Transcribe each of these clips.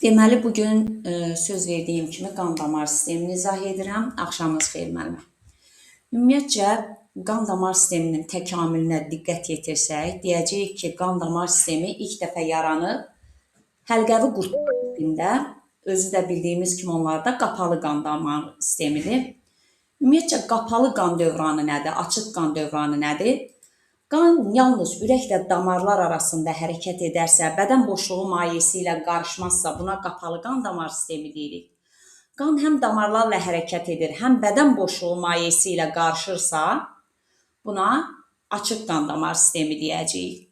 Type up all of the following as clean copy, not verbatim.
Deməli, bugün söz verdiyim kimi qan damar sistemini izah edirəm. Axşamınız xeyir müəllimə. Ümumiyyətcə, qan damar sisteminin təkamülünə diqqət yetirsək, deyəcəyik ki, qan damar sistemi ilk dəfə yaranıb həlqəvi qurtlar tipində, özü də bildiyimiz kimi onlar da qapalı qan damar sistemidir. Ümumiyyətcə, qapalı qan dövranı nədir, açıq qan dövranı nədir? Qan yalnız ürək və damarlar arasında hərəkət edərsə, bədən boşluğu mayeəsi ilə qarışmazsa, buna qapalı qan damar sistemi deyirik. Qan həm damarlarla hərəkət edir, həm bədən boşluğu mayeəsi ilə qarışırsa, buna açıq qan damar sistemi deyəcəyik.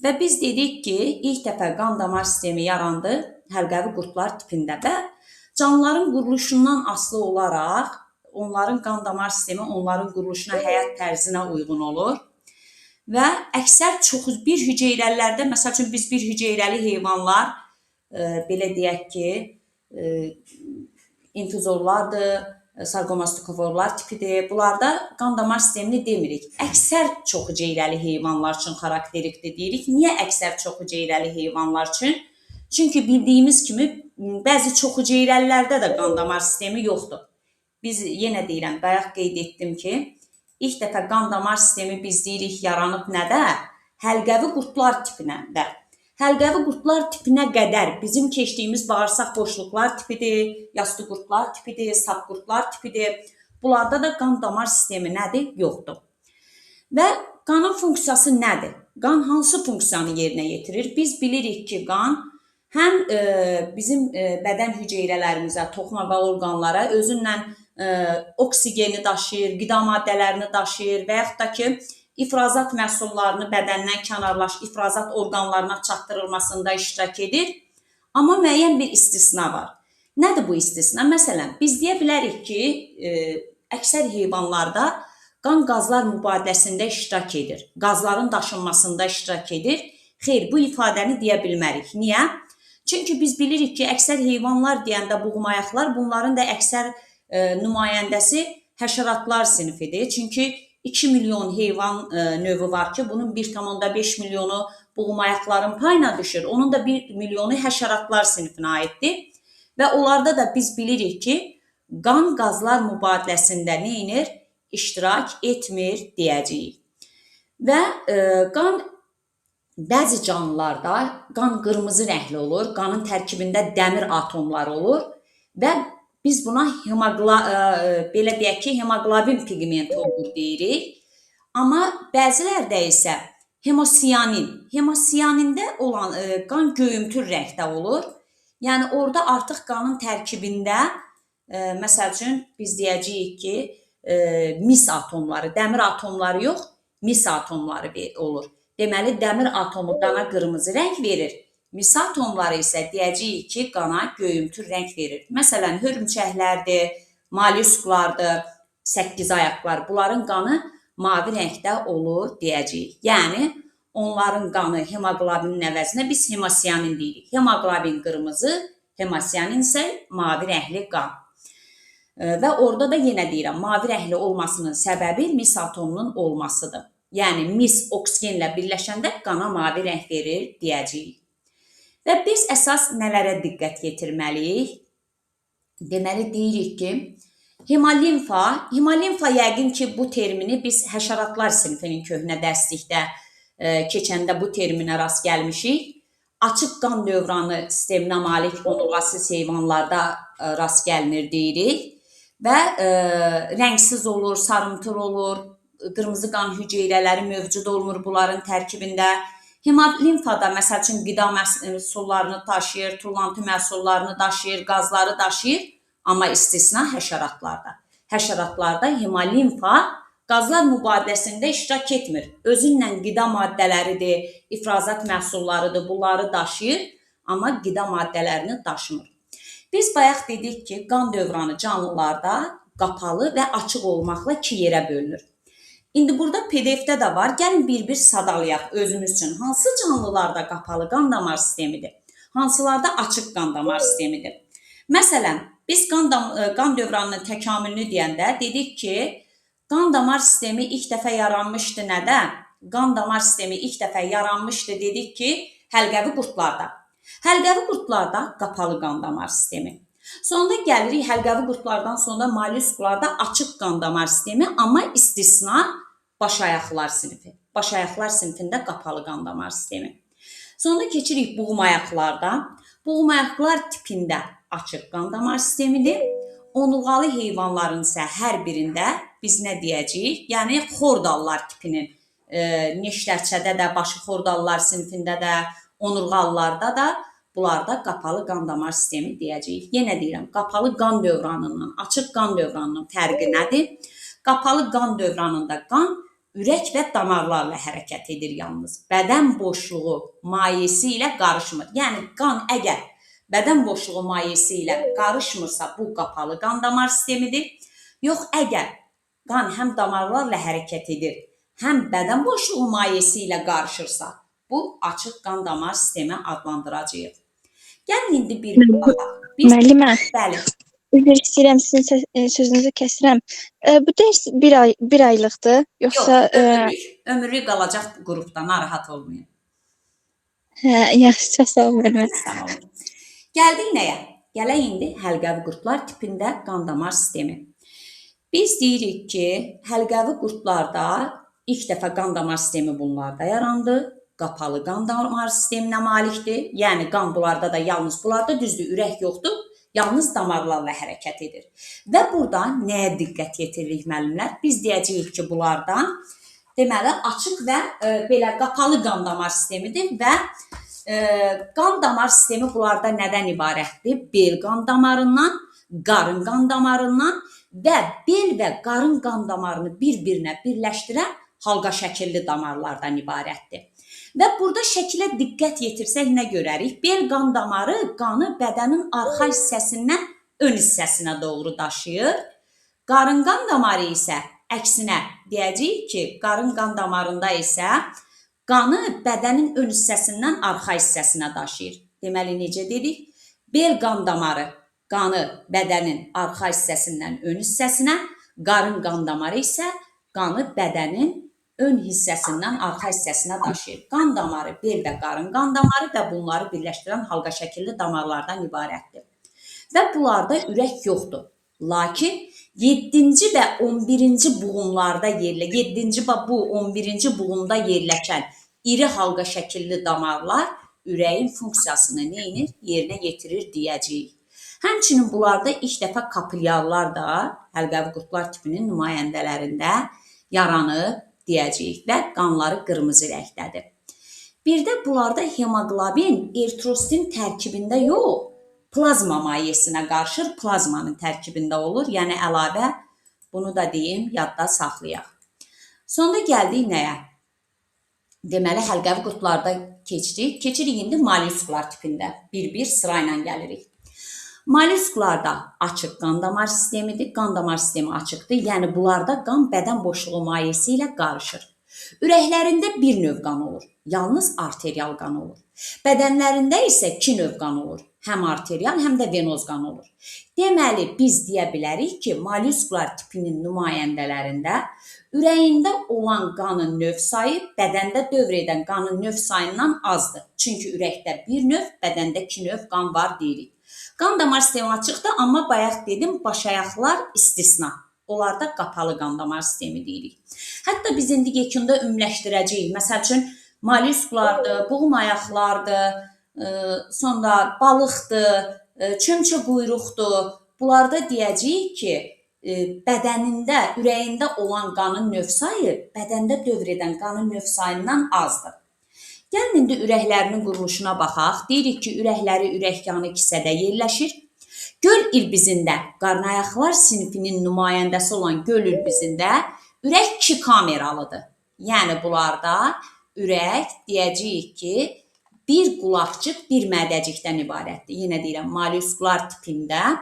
Və biz dedik ki, ilk dəfə qan damar sistemi yarandı həlqəvi qurtlar tipində və canlıların quruluşundan asılı olaraq onların qan damar sistemi onların quruluşuna, həyat tərzinə uyğun olur. Və əksər bir hüceyrəlilərdə, məsəl üçün biz bir hüceyrəli heyvanlar, belə deyək ki, infuzorlardır, sarkomastokoforlar tipidir. Bunlarda qan damar sistemini demirik. Əksər çox hüceyrəli heyvanlar üçün xarakterikdir deyirik. Niyə əksər çox hüceyrəli heyvanlar üçün? Çünki bildiyimiz kimi bəzi çox hüceyrəlilərdə də qan damar sistemi yoxdur. Biz yenə deyirəm, bayaq qeyd etdim ki, İlk dəfə qan damar sistemi biz deyirik yaranıb nədə? Həlqəvi qurtlar tipində. Həlqəvi qurtlar tipinə qədər bizim keçdiyimiz bağırsaq boşluqlar tipidir, yastı qurtlar tipidir, sap qurtlar tipidir. Bunlarda da qan damar sistemi nədir? Yoxdur. Və qanın funksiyası nədir? Qan hansı funksiyanı yerinə yetirir? Biz bilirik ki, qan həm bizim bədən hüceyrələrimizə, toxuma və orqanlara özünlə oksigeni daşıyır, qida maddələrini daşıyır və yaxud da ki, ifrazat məhsullarını bədəndən kənarlaşıb ifrazat orqanlarına çatdırılmasında iştirak edir. Amma müəyyən bir istisna var. Nədir bu istisna? Məsələn, biz deyə bilərik ki, əksər heyvanlarda qan qazlar mübadiləsində iştirak edir. Qazların daşınmasında iştirak edir. Xeyr, bu ifadəni deyə bilmərik. Niyə? Çünki biz bilirik ki, əksər heyvanlar deyəndə buğumayaqlar, bunların da əksər nümayəndəsi həşəratlar sinifidir. Çünki 2 milyon heyvan növü var ki, bunun 1,5 milyonu buğumayaqların payına düşür. Onun da 1 milyonu həşəratlar sinifinə aiddir. Və onlarda da biz bilirik ki, qan qazlar mübadiləsində nə edir? İştirak etmir deyəcəyik. Və qan bəzi canlılarda qan qırmızı rəngli olur, qanın tərkibində dəmir atomları olur və biz buna belə deyək ki, hemoqlobin pigmenti olur deyirik. Amma bəzilərdə isə hemosiyanində olan qan göyümtül rəngdə olur. Yəni orada artıq qanın tərkibində, məsəl üçün biz deyəcəyik ki, mis atomları, dəmir atomları yox, mis atomları olur. Deməli, dəmir atomu qana qırmızı rəng verir. Mis atomları isə deyəcəyik ki, qana göyümtül rəng verir. Məsələn, hörümçəklərdir, mollyusklardır, 8 ayaqlar. Bunların qanı mavi rəngdə olur deyəcəyik. Yəni, onların qanı hemoqlobinin əvəzinə biz hemosiyanin deyirik. Hemoqlobin qırmızı, hemosiyanin isə mavi rəngli qan. Və orada da yenə deyirəm, mavi rəngli olmasının səbəbi mis atomunun olmasıdır. Yəni, mis oksigenlə birləşəndə qana mavi rəng verir deyəcəyik. Və biz əsas nələrə diqqət yetirməliyik? Deməli, deyirik ki, hemolimfa yəqin ki, bu termini biz həşəratlar sinifinin köhnə dərslikdə keçəndə bu terminə rast gəlmişik. Açıq qan dövranı sisteminə malik onurğasız heyvanlarda rast gəlinir deyirik. Və rəngsiz olur, sarımtıl olur, qırmızı qan hüceyrələri mövcud olmur bunların tərkibində. Hemolimfada, məsəl üçün, qida məhsullarını daşıyır, tullantı məhsullarını daşıyır, qazları daşıyır, amma istisna həşəratlarda. Həşəratlarda hemolimfa qazlar mübadiləsində iştirak etmir. Özünlə qida maddələridir, ifrazat məhsullarıdır, bunları daşıyır, amma qida maddələrini daşımır. Biz bayaq dedik ki, qan dövranı canlılarda qapalı və açıq olmaqla 2 yerə bölünür. İndi burada PDF-də də var. Gəlin bir-bir sadalayaq özümüz üçün. Hansı canlılarda qapalı qan damar sistemidir? Hansılarda açıq qan damar sistemidir? Məsələn, biz qan dövranının təkamülünü deyəndə dedik ki, qan damar sistemi ilk dəfə yaranmışdı nədə? Qan damar sistemi ilk dəfə yaranmışdı dedik ki, həlqəvi qurtlarda. Həlqəvi qurdlarda qapalı qan damar sistemi. Sonda gəlirik həlqəvi qurdlardan sonra mollyusklarda açıq qan damar sistemi, amma istisna başayaqlar sinfi. Başayaqlar sinfində qapalı qan damar sistemi. Sonra keçirik buğumayaqlarda. Buğumayaqlar tipində açıq qan damar sistemidir. Onurğalı heyvanların isə hər birində biz nə deyəcəyik? Yəni xordallar tipinin neştərçədə də, başı xordallar sinfində də, onurğalılarda da bunlarda qapalı qan damar sistemi deyəcəyik. Yenə deyirəm, qapalı qan dövranından açıq qan dövranının fərqi nədir? Qapalı qan dövranında qan ürək və damarlarla hərəkət edir yalnız. Bədən boşluğu mayesi ilə qarışmır. Yəni qan əgər bədən boşluğu mayesi ilə qarışmırsa, bu qapalı qan damar sistemidir. Yox, əgər qan həm damarlarla hərəkət edir, həm bədən boşluğu mayesi ilə qarışırsa, bu açıq qan damar sistemi adlandıracağıq. Gəlin indi bir baxaq. Müəllimə, Bəli. üzr istəyirəm, sizin sözünüzü kəsirəm. Bu dərs bir aylıqdır, yoxsa... Yox, ömürlük qalacaq bu qrupda, narahat olmayın. Yaxşı, çox sağ olun, müəllimə. Sağ olun. Gəldik nəyə? Gələk indi həlqəvi qurdlar tipində qan damar sistemi. Biz deyirik ki, həlqəvi qurdlarda ilk dəfə qan damar sistemi bunlarda yarandı. Qapalı qan damar sisteminə malikdir. Yəni qan bunlarda da yalnız bunlarda düzdür, ürək yoxdur. Yalnız damarlarla hərəkət edir. Və burada nəyə diqqət yetiririk müəllimlər? Biz deyəcəyik ki, bunlarda deməli açıq və belə qapalı qan damar sistemidir və qan damar sistemi bunlarda nədən ibarətdir? Bel qan damarından, qarın qan damarından və bel və qarın qan damarını bir-birinə birləşdirən halqa şəkilli damarlardan ibarətdir. Və burada şəkilə diqqət yetirsək nə görərik? Bel qan damarı qanı bədənin arxa hissəsindən ön hissəsinə doğru daşıyır. Qarın qan damarı isə əksinə deyəcəyik ki, qarın qan damarında isə qanı bədənin ön hissəsindən arxa hissəsinə daşıyır. Deməli, necə dedik? Bel qan damarı qanı bədənin arxa hissəsindən ön hissəsinə, qarın qan damarı isə qanı bədənin ön hissəsindən arxa hissəsinə daşıyır. Qan damarı, bel və qarın qan damarı və bunları birləşdirən halqa şəkilli damarlardan ibarətdir. Və bunlarda ürək yoxdur. Lakin 7-ci və 11-ci buğumlarda 7-ci və bu 11-ci buğumda yerləşən iri halqa şəkilli damarlar ürəyin funksiyasını yerinə yetirir deyəcəyik. Həmçinin bunlarda ilk dəfə kapilyarlar da həlqəvi qurdlar tipinin nümayəndələrində yaranıb deyəcəyik və qanları qırmızı rəngdədir. Bir də bunlarda hemoqlobin eritrosin tərkibində yox, plazma mayesinə qarışır, plazmanın tərkibində olur. Yəni əlavə bunu da deyim, yadda saxlayaq. Sonra gəldik nəyə? Deməli, həlqəvi qurdlarda keçirik. Keçirik indi mollyusklar tipində. Bir-bir sırayla gəlirik. Mollyusklarda açıq qan damar sistemidir. Qan damar sistemi açıqdır. Yəni, bunlarda qan bədən boşluğu mayesi ilə qarışır. Ürəklərində bir növ qan olur. Yalnız arterial qan olur. Bədənlərində isə iki növ qan olur. Həm arterial, həm də venoz qan olur. Deməli, biz deyə bilərik ki, mollyusklar tipinin nümayəndələrində ürəyində olan qanın növ sayı bədəndə dövr edən qanın növ sayından azdır. Çünki ürəkdə bir növ, bədəndə iki növ qan var deyirik. Qan damar sistemi açıqdır, amma bayaq dedim, başayaqlar istisna. Onlarda qapalı qan damar sistemi deyirik. Hətta biz indi yekunda ümumiləşdirəcəyik. Məsəl üçün, mollyusklardır, buğumayaqlardır, sonra balıqdır, çömçə quyruqdur. Bunlarda deyəcəyik ki, bədənində, ürəyində olan qanın növ sayı bədəndə dövr edən qanın növ sayından azdır. Gəlin indi ürəklərinin quruluşuna baxaq. Deyirik ki, ürəkləri ürəkyanı kisədə yerləşir. Göl ilbizində, qarnayaqlar sinfinin nümayəndəsi olan göl ilbizində ürək iki kameralıdır. Yəni, bunlarda ürək deyəcəyik ki, bir qulaqcıq, bir mədəcikdən ibarətdir. Yenə deyirəm, mollyusklar tipində,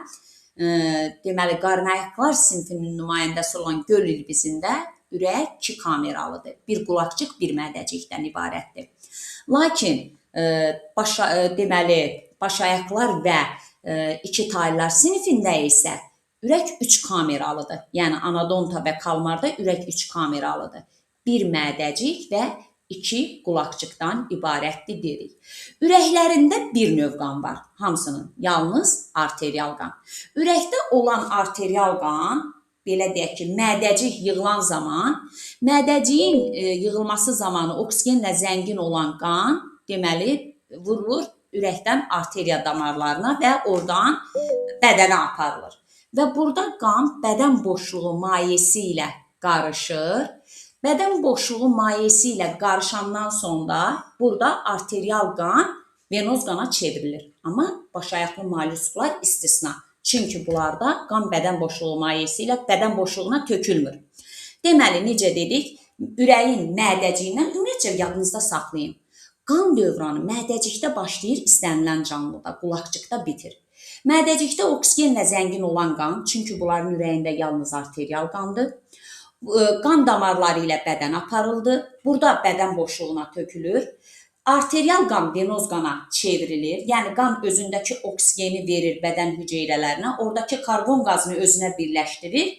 deməli, qarnayaqlar sinfinin nümayəndəsi olan göl ilbizində ürək iki kameralıdır. Bir qulaqcıq, bir mədəcikdən ibarətdir. Lakin, deməli, başayaqlar və iki taylar sinifində isə ürək üç kameralıdır. Yəni, anadonta və kalmarda ürək üç kameralıdır. Bir mədəcik və 2 qulaqcıqdan ibarətdir dedik. Ürəklərində bir növ qan var. Hamısının yalnız arterial qan. Ürəkdə olan arterial qan, belə deyək ki, mədəcik yığılan zaman, mədəciyin yığılması zamanı oksigenlə zəngin olan qan, deməli, vurulur ürəkdən arteriya damarlarına və oradan bədənə aparılır. Və burada qan bədən boşluğu mayesi ilə qarışır. Bədən boşluğu mayesi ilə qarışandan sonra burada arterial qan venoz qana çevrilir. Amma başayaqlı mollyusklar istisna. Çünki bunlarda qan bədən boşluğu mayesi ilə bədən boşluğuna tökülmür. Deməli, necə dedik? Ürəyin mədəciyindən ümumiyyətcə yadınızda saxlayın. Qan dövranı mədəcikdə başlayır, istənilən canlıda, qulaqcıqda bitir. Mədəcikdə oksigenlə zəngin olan qan, çünki bunların ürəyində yalnız arterial qandır. Qan damarları ilə bədən aparıldı. Burada bədən boşluğuna tökülür. Arterial qan venoz qana çevrilir. Yəni qan özündəki oksigeni verir bədən hüceyrələrinə. Oradakı karbon qazını özünə birləşdirir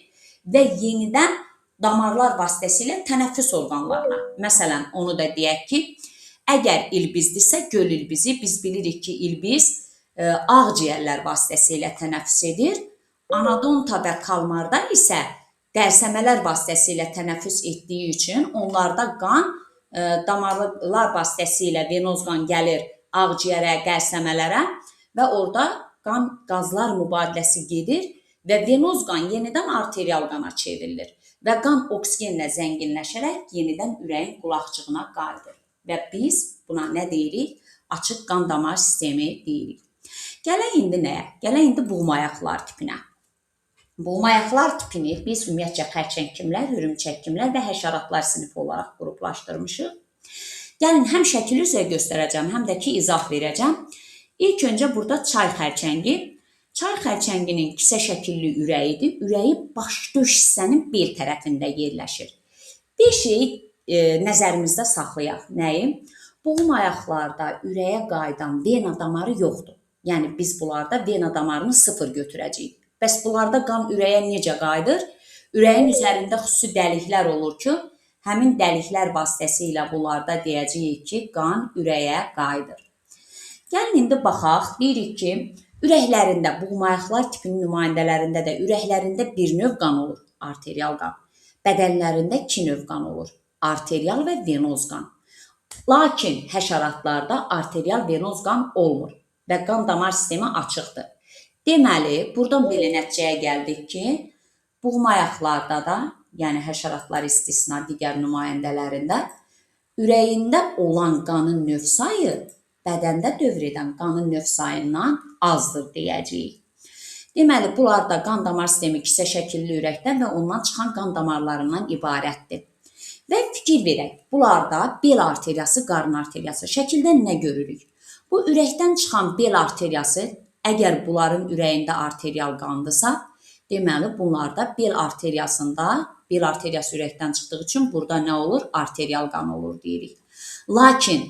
və yenidən damarlar vasitəsilə tənəffüs orqanlarına. Məsələn, onu da deyək ki, əgər ilbizdirsə, göl ilbizi, biz bilirik ki, ilbiz ağciyərlər vasitəsilə tənəffüs edir. Anadonta və kalmarda isə qərsəmələr vasitəsilə tənəffüs etdiyi üçün onlarda qan damarlar vasitəsilə venoz qan gəlir ağciyərə, qərsəmələrə və orada qan qazlar mübadiləsi gedir və venoz qan yenidən arterial qana çevrilir və qan oksigenlə zənginləşərək yenidən ürəyin qulaqcığına qayıdır və biz buna nə deyirik? Açıq qan damar sistemi deyirik. Gələk indi nəyə? Gələk indi buğmayaqlar tipinə. Buğmayaqlar tipini biz ümumiyyətcə xərçəngkimlər, hörümçəkkimlər və həşəratlar sinifi olaraq qruplaşdırmışıq. Gəlin, həm şəkili üzrə göstərəcəm, həm də ki, izah verəcəm. İlk öncə burada çay xərçəngi. Çay xərçənginin kisə şəkilli ürəyidir. Ürəyi baş-döş hissənin bel tərəfində yerləşir. Bir şeyi nəzərimizdə saxlayaq. Nəyi? Buğmayaqlarda ürəyə qayıdan vena damarı yoxdur. Yəni, biz bunlarda vena damarını 0 götürəcəyik. Bəs bunlarda qan ürəyə necə qayıdır? Ürəyin üzərində xüsusi dəliklər olur ki, həmin dəliklər vasitəsilə bunlarda deyəcəyik ki, qan ürəyə qayıdır. Gəlin, indi baxaq, deyirik ki, ürəklərində, buğmayaqlar tipinin nümayəndələrində də ürəklərində bir növ qan olur, arterial qan. Bədənlərində 2 növ qan olur, arterial və venoz qan. Lakin həşəratlarda arterial venoz qan olmur və qan damar sistemi açıqdır. Deməli, buradan belə nəticəyə gəldik ki, buğmayaqlarda da, yəni həşəratlar istisna digər nümayəndələrində, ürəyində olan qanın növ sayı bədəndə dövr edən qanın növ sayından azdır deyəcəyik. Deməli, bunlarda qan damar sistemi kisə şəkilli ürəkdən və ondan çıxan qan damarlarından ibarətdir. Və fikir verək, bunlarda bel arteriyası, qarın arteriyası. Şəkildən nə görürük? Bu ürəkdən çıxan bel arteriyası, əgər bunların ürəyində arterial qandırsa, deməli, bunlarda bel arteriyasında, bel arteriyası ürəkdən çıxdığı üçün burada nə olur? Arterial qan olur deyirik. Lakin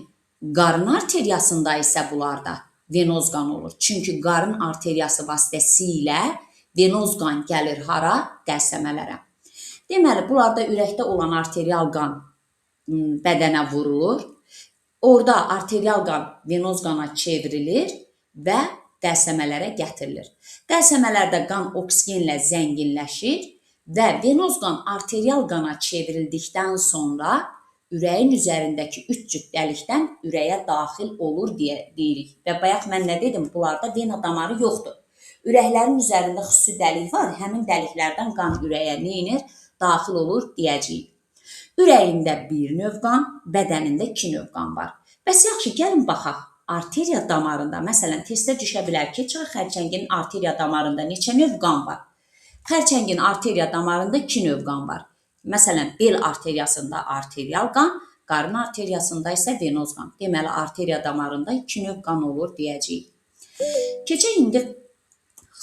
qarın arteriyasında isə bunlarda venoz qan olur. Çünki qarın arteriyası vasitəsilə venoz qan gəlir hara? Qərsəmələrə. Deməli, bunlarda ürəkdə olan arterial qan bədənə vurulur. Orada arterial qan venoz qana çevrilir və qərsəmələrə gətirilir. Qərsəmələrdə qan oksigenlə zənginləşir və venoz qan arterial qana çevrildikdən sonra ürəyin üzərindəki 3 cüt dəlikdən ürəyə daxil olur deyirik. Və bayaq mən nə dedim? Bunlarda vena damarı yoxdur. Ürəklərin üzərində xüsusi dəlik var. Həmin dəliklərdən qan ürəyə neyinir? Daxil olur deyəcəyik. Ürəyində bir növ qan, bədənində 2 növ qan var. Bəs yaxşı, gəlin baxaq. Arteriya damarında, məsələn, testdə düşə bilər ki, çay xərçənginin arteriya damarında neçə növ qan var? Xərçəngin arteriya damarında 2 növ qan var. Məsələn, bel arteriyasında arterial qan, qarın arteriyasında isə venoz qan. Deməli, arteriya damarında 2 növ qan olur deyəcəyik. Keçək indi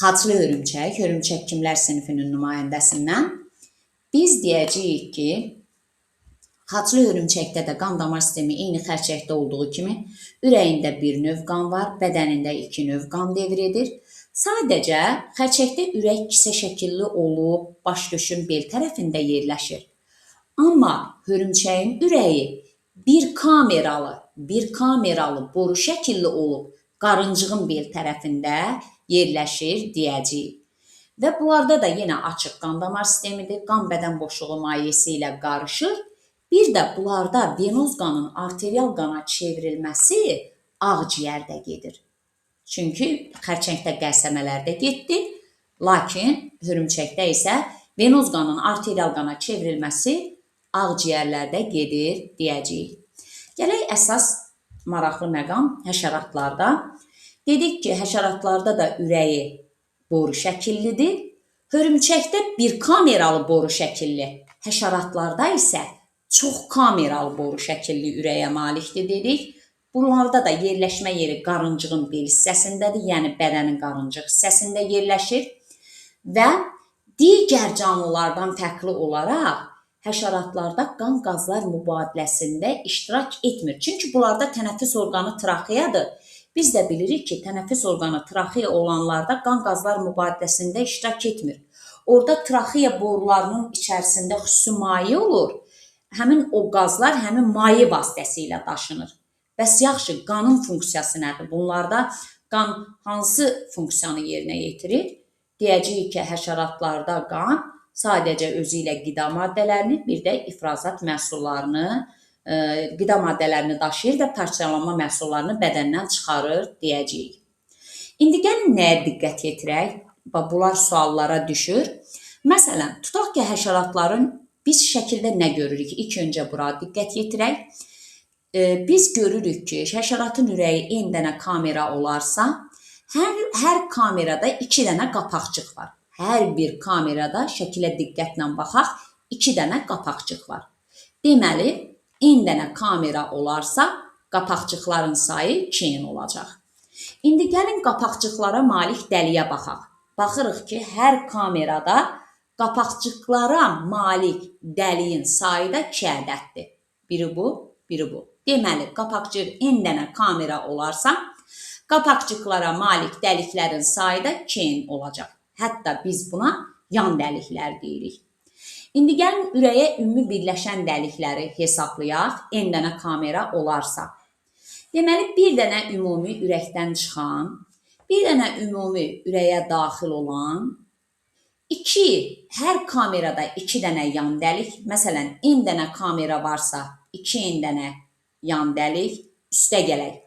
xaclı hörümçək, hörümçəkkimlər sinifinin nümayəndəsindən. Biz deyəcəyik ki, xaclı hörümçəkdə də qan damar sistemi eyni xərçəkdə olduğu kimi ürəyində bir növ qan var, bədənində 2 növ qan devr edir. Sadəcə xərçəkdə ürək kisə şəkilli olub, baş-döşün bel tərəfində yerləşir. Amma hörümçəyin ürəyi bir kameralı boru şəkilli olub qarıncığın bel tərəfində yerləşir deyəcəyik. Və bunlarda da yenə açıq qan damar sistemidir. Qan bədən boşluğu mayeyi ilə qarışır. Bir də bunlarda venoz qanın arterial qana çevrilməsi ağciyərdə gedir. Çünki xərçəngdə qəlsəmələrdə getdi, lakin hörümçəkdə isə venoz qanın arterial qana çevrilməsi ağciyərlərdə gedir deyəcəyik. Gələk əsas maraqlı məqam həşəratlarda. Dedik ki, həşəratlarda da ürəyi boru şəkillidir. Hörümçəkdə bir kameralı boru şəkilli, həşəratlarda isə çox kameralı boru şəkilli ürəyə malikdir dedik. Bunlarda da yerləşmə yeri qarıncığın bel hissəsindədir, yəni bədənin qarıncıq hissəsində yerləşir və digər canlılardan fərqli olaraq həşəratlarda qan qazlar mübadiləsində iştirak etmir. Çünki bunlarda tənəffüs orqanı traxeyadır. Biz də bilirik ki, tənəffüs orqanı traxeya olanlarda qan qazlar mübadiləsində iştirak etmir. Orada traxeya borularının içərisində xüsusi maye olur. Həmin o qazlar həmin maye vasitəsilə daşınır. Bəs yaxşı, qanın funksiyası nədir? Bunlarda qan hansı funksiyanı yerinə yetirir? Deyəcəyik ki, həşəratlarda qan sadəcə özü ilə qida maddələrini, bir də ifrazat məhsullarını, qida maddələrini daşıyır və parçalanma məhsullarını bədəndən çıxarır deyəcəyik. İndi gəlin nəyə diqqət yetirək? Bunlar suallara düşür. Məsələn, tutaq ki, həşəratların biz şəkildə nə görürük? İlk öncə bura diqqət yetirək. Biz görürük ki, həşəratın ürəyi n dənə kamera olarsa, hər kamerada 2 dənə qapaqcıq var. Hər bir kamerada şəkilə diqqətlə baxaq, 2 dənə qapaqcıq var. Deməli, n dənə kamera olarsa, qapaqcıqların sayı 2n olacaq. İndi gəlin qapaqcıqlara malik dəliyə baxaq. Baxırıq ki, hər kamerada qapaqcıqlara malik dəliyin sayı da 2 ədəddir. Biri bu, biri bu. Deməli, qapaqcıq n dənə kamera olarsa, qapaqcıqlara malik dəliklərin sayı da 2n olacaq. Hətta biz buna yan dəliklər deyirik. İndi gəlin ürəyə ümumi birləşən dəlikləri hesablayaq, n dənə kamera olarsa. Deməli, bir dənə ümumi ürəkdən çıxan, bir dənə ümumi ürəyə daxil olan, hər kamerada 2 dənə yan dəlik, məsələn, n dənə kamera varsa, 2n dənə yan dəlik, üstə gələk.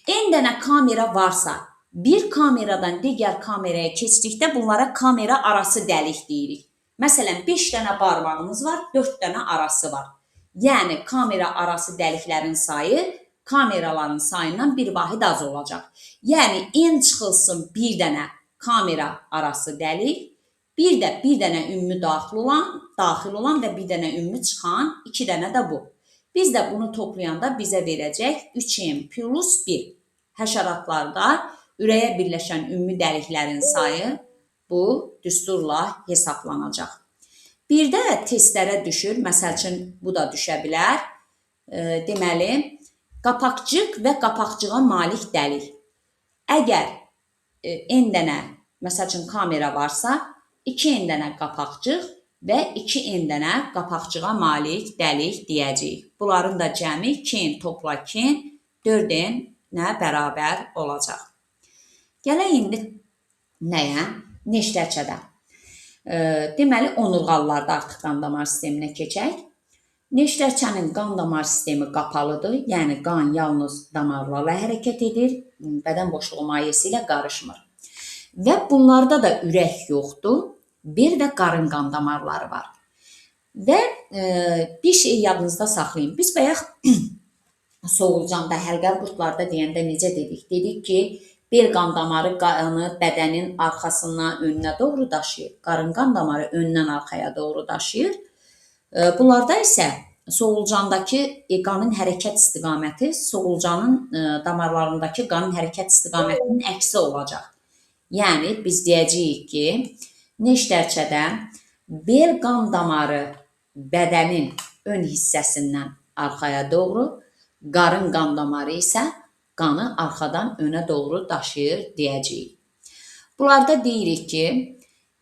N dənə kamera varsa, bir kameradan digər kameraya keçdikdə bunlara kamera arası dəlik deyirik. Məsələn, 5 dənə barmağımız var, 4 dənə arası var. Yəni, kamera arası dəliklərin sayı kameraların sayından bir vahid az olacaq. Yəni, n çıxılsın bir dənə kamera arası dəlik, bir dənə ümumi daxil olan və bir dənə ümumi çıxan, 2 dənə də bu. Biz də bunu toplayanda bizə verəcək 3n plus 1. Həşəratlarda ürəyə birləşən ümumi dəliklərin sayı bu düsturla hesablanacaq. Bir də testlərə düşür, məsəl üçün bu da düşə bilər. Deməli, qapaqcıq və qapaqcığa malik dəlik. Əgər n dənə, məsəl üçün kamera varsa, 2n dənə qapaqcıq və 2n dənə qapaqcığa malik dəlik deyəcəyik. Bunların da cəmi 2n topla 2n 4n-ə bərabər olacaq. Gələk indi nəyə? Neştərçədə. Deməli, onurğalılarda artıq qan damar sisteminə keçək. Neştərçənin qan damar sistemi qapalıdır, yəni qan yalnız damarlarla hərəkət edir, bədən boşluğu mayeyi ilə qarışmır. Və bunlarda da ürək yoxdur, bel və qarın qan damarları var. Və bir şey yadınızda saxlayın. Biz bayaq soğulcanda, həlqəli qurtlarda deyəndə necə dedik? Dedik ki, bel qan damarı qanı bədənin arxasından önünə doğru daşıyır. Qarın qan damarı öndən arxaya doğru daşıyır. Bunlarda isə soğulcandakı qanın hərəkət istiqaməti soğulcanın damarlarındakı qanın hərəkət istiqamətinin əksi olacaq. Yəni, biz deyəcəyik ki, neştərçədə bel qan damarı bədənin ön hissəsindən arxaya doğru, qarın qan damarı isə qanı arxadan önə doğru daşıyır deyəcəyik. Bunlarda deyirik ki,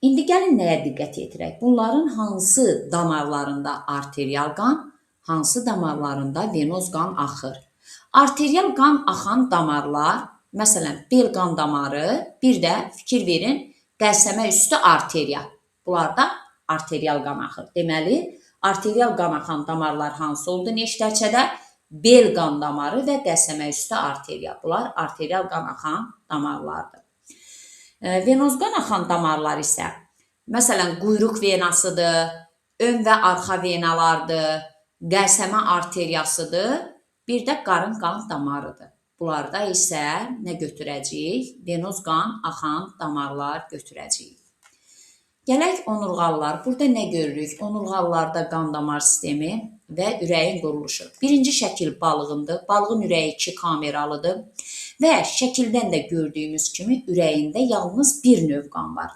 indi gəlin nəyə diqqət yetirək? Bunların hansı damarlarında arterial qan, hansı damarlarında venoz qan axır? Arterial qan axan damarlar, məsələn, bel qan damarı, bir də fikir verin, qəlsəmə üstü arteriya. Bunlarda arterial qan axır. Deməli, arterial qan axan damarlar hansı oldu neştərçədə? Bel qan damarı və qəlsəmə üstü arteriya. Bunlar arterial qan axan damarlardır. Venoz qan axan damarlar isə, məsələn, quyruq venasıdır, ön və arxa venalardır, qəlsəmə arteriyasıdır, bir də qarın qan damarıdır. Bunlarda isə nə götürəcəyik? Venoz qan axan damarlar götürəcəyik. Gələk onurğalılar. Burada nə görürük? Onurğalılarda qan damar sistemi və ürəyin quruluşu. Birinci şəkil balığındır. Balığın ürəyi 2 kameralıdır və şəkildən də gördüyümüz kimi ürəyində yalnız bir növ qan var.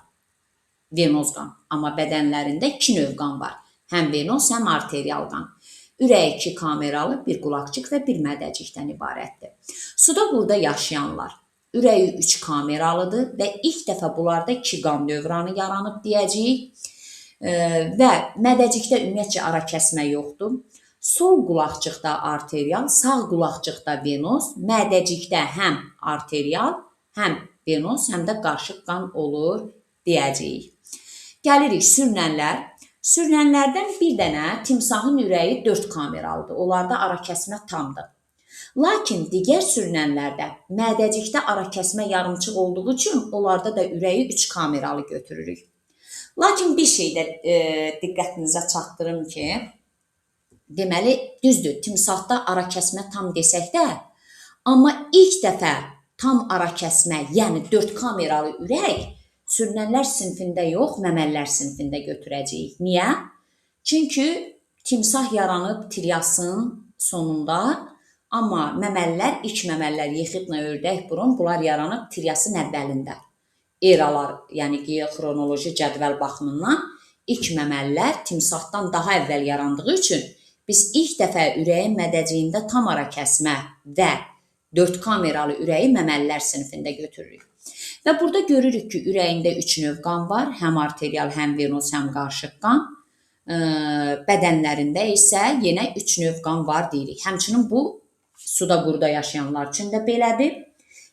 Venoz qan. Amma bədənlərində 2 növ qan var. Həm venoz, həm arterial qan. Ürəyi 2 kameralı, bir qulaqcıq və bir mədəcikdən ibarətdir. Suda burada yaşayanlar. Ürəyi 3 kameralıdır və ilk dəfə bunlarda 2 qan dövranı yaranıb deyəcəyik və mədəcikdə ümumiyyətcə ara kəsmə yoxdur. Sol qulaqcıqda arterial, sağ qulaqcıqda venoz, mədəcikdə həm arterial, həm venoz, həm də qarışıq qan olur deyəcəyik. Gəlirik sürünənlər. Sürünənlərdən bir dənə timsahın ürəyi 4 kameralıdır. Onlarda ara kəsmə tamdır. Lakin digər sürünənlərdə mədəcikdə ara kəsmə yarımçıq olduğu üçün onlarda da ürəyi 3 kameralı götürürük. Lakin bir şey də diqqətinizə çatdırım ki, deməli, düzdür, timsahda ara kəsmə tam desək də, amma ilk dəfə tam ara kəsmə, yəni 4 kameralı ürək sürünənlər sinfində yox, məməllər sinfində götürəcəyik. Niyə? Çünki timsah yaranıb triasın sonunda, amma məməllər, ilk məməllər, yexidlə ördək burun, bunlar yaranıb triasın əvvəlində. Eralar, yəni ki, xronoloji cədvəl baxımından ilk məməllər timsahdan daha əvvəl yarandığı üçün biz ilk dəfə ürəyin mədəciyində tam ara kəsmə və 4 kameralı ürəyi məməllər sinfində götürürük. Və burada görürük ki, ürəyində 3 növ qan var, həm arterial, həm venoz, həm qarışıq qan. Bədənlərində isə yenə 3 növ qan var deyirik. Həmçinin bu suda quruda yaşayanlar üçün də belədir.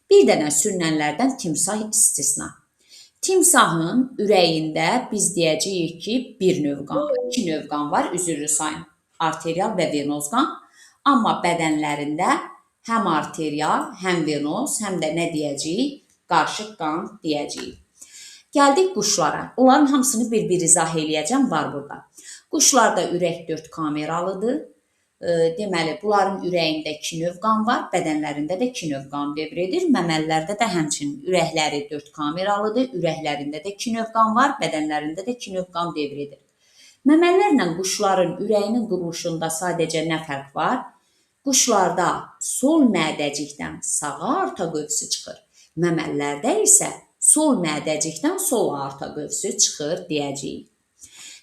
Bir dənə sürünənlərdən timsah istisna. Timsahın ürəyində biz deyəcəyik ki, 1 növ qan, 2 növ qan var, üzrlü sayın, arterial və venoz qan. Amma bədənlərində həm arterial, həm venoz, həm də nə deyəcəyik? Qarışıq qan deyəcəyik. Gəldik quşlara. Onların hamısını bir-bir izah eləyəcəm, var burada. Quşlarda ürək 4 kameralıdır. Deməli, bunların ürəyində 2 növ qan var, bədənlərində də 2 növ qan dövr edir. Məməllərdə də həmçinin ürəkləri 4 kameralıdır, ürəklərində də 2 növ qan var, bədənlərində də 2 növ qan dövr edir. Məməllərlə quşların ürəyinin quruluşunda sadəcə nə fərq var? Quşlarda sol mədəcikdən sağa arta qövsü çıxır. Məməllərdə isə sol mədəcikdən sol aorta qövsü çıxır deyəcəyik.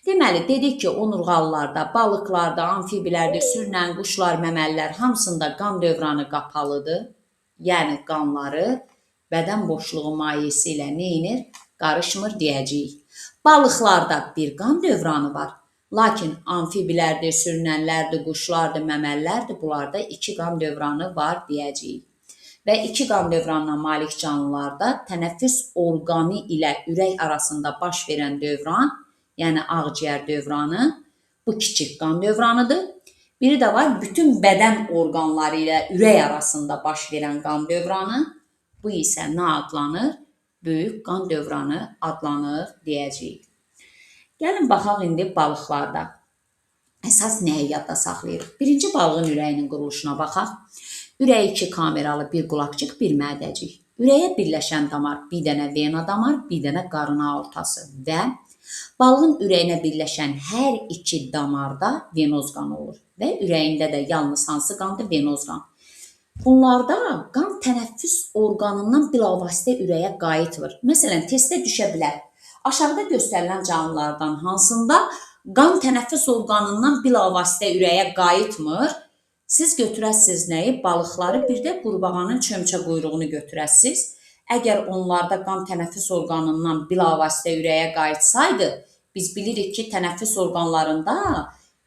Deməli, dedik ki, onurğalılarda, balıqlarda, amfibilərdə sürünən quşlar, məməllər hamısında qan dövranı qapalıdır. Yəni, qanları bədən boşluğu mayeəsi ilə neynir? Qarışmır deyəcəyik. Balıqlarda bir qan dövranı var. Lakin amfibilərdə sürünənlərdir, quşlardır, məməllərdir. Bunlarda 2 qan dövranı var deyəcəyik. Və 2 qan dövranına malik canlılarda tənəffüs orqanı ilə ürək arasında baş verən dövran, yəni ağciyər dövranı, bu kiçik qan dövranıdır. Biri də var, bütün bədən orqanları ilə ürək arasında baş verən qan dövranı, bu isə nə adlanır? Böyük qan dövranı adlanır deyəcəyik. Gəlin, baxaq indi balıqlarda. Əsas nəyi yadda saxlayırıq? Birinci balığın ürəyinin quruluşuna baxaq. Ürəyi 2 kameralı, bir qulaqcıq, bir mədəcik. Ürəyə birləşən damar, bir dənə vena damar, bir dənə qarın aortası və balığın ürəyinə birləşən hər 2 damarda venoz qan olur və ürəyində də yalnız hansı qandır? Venoz qan. Bunlarda qan tənəffüs orqanından bilavasitə ürəyə qayıtmır. Məsələn, testdə düşə bilər. Aşağıda göstərilən canlılardan hansında qan tənəffüs orqanından bilavasitə ürəyə qayıtmır? Siz götürəsiniz nəyi? Balıqları, bir də qurbağanın çömçə quyruğunu götürəsiniz. Əgər onlarda qan tənəffüs orqanından bilavasitə ürəyə qayıtsaydı, biz bilirik ki, tənəffüs orqanlarında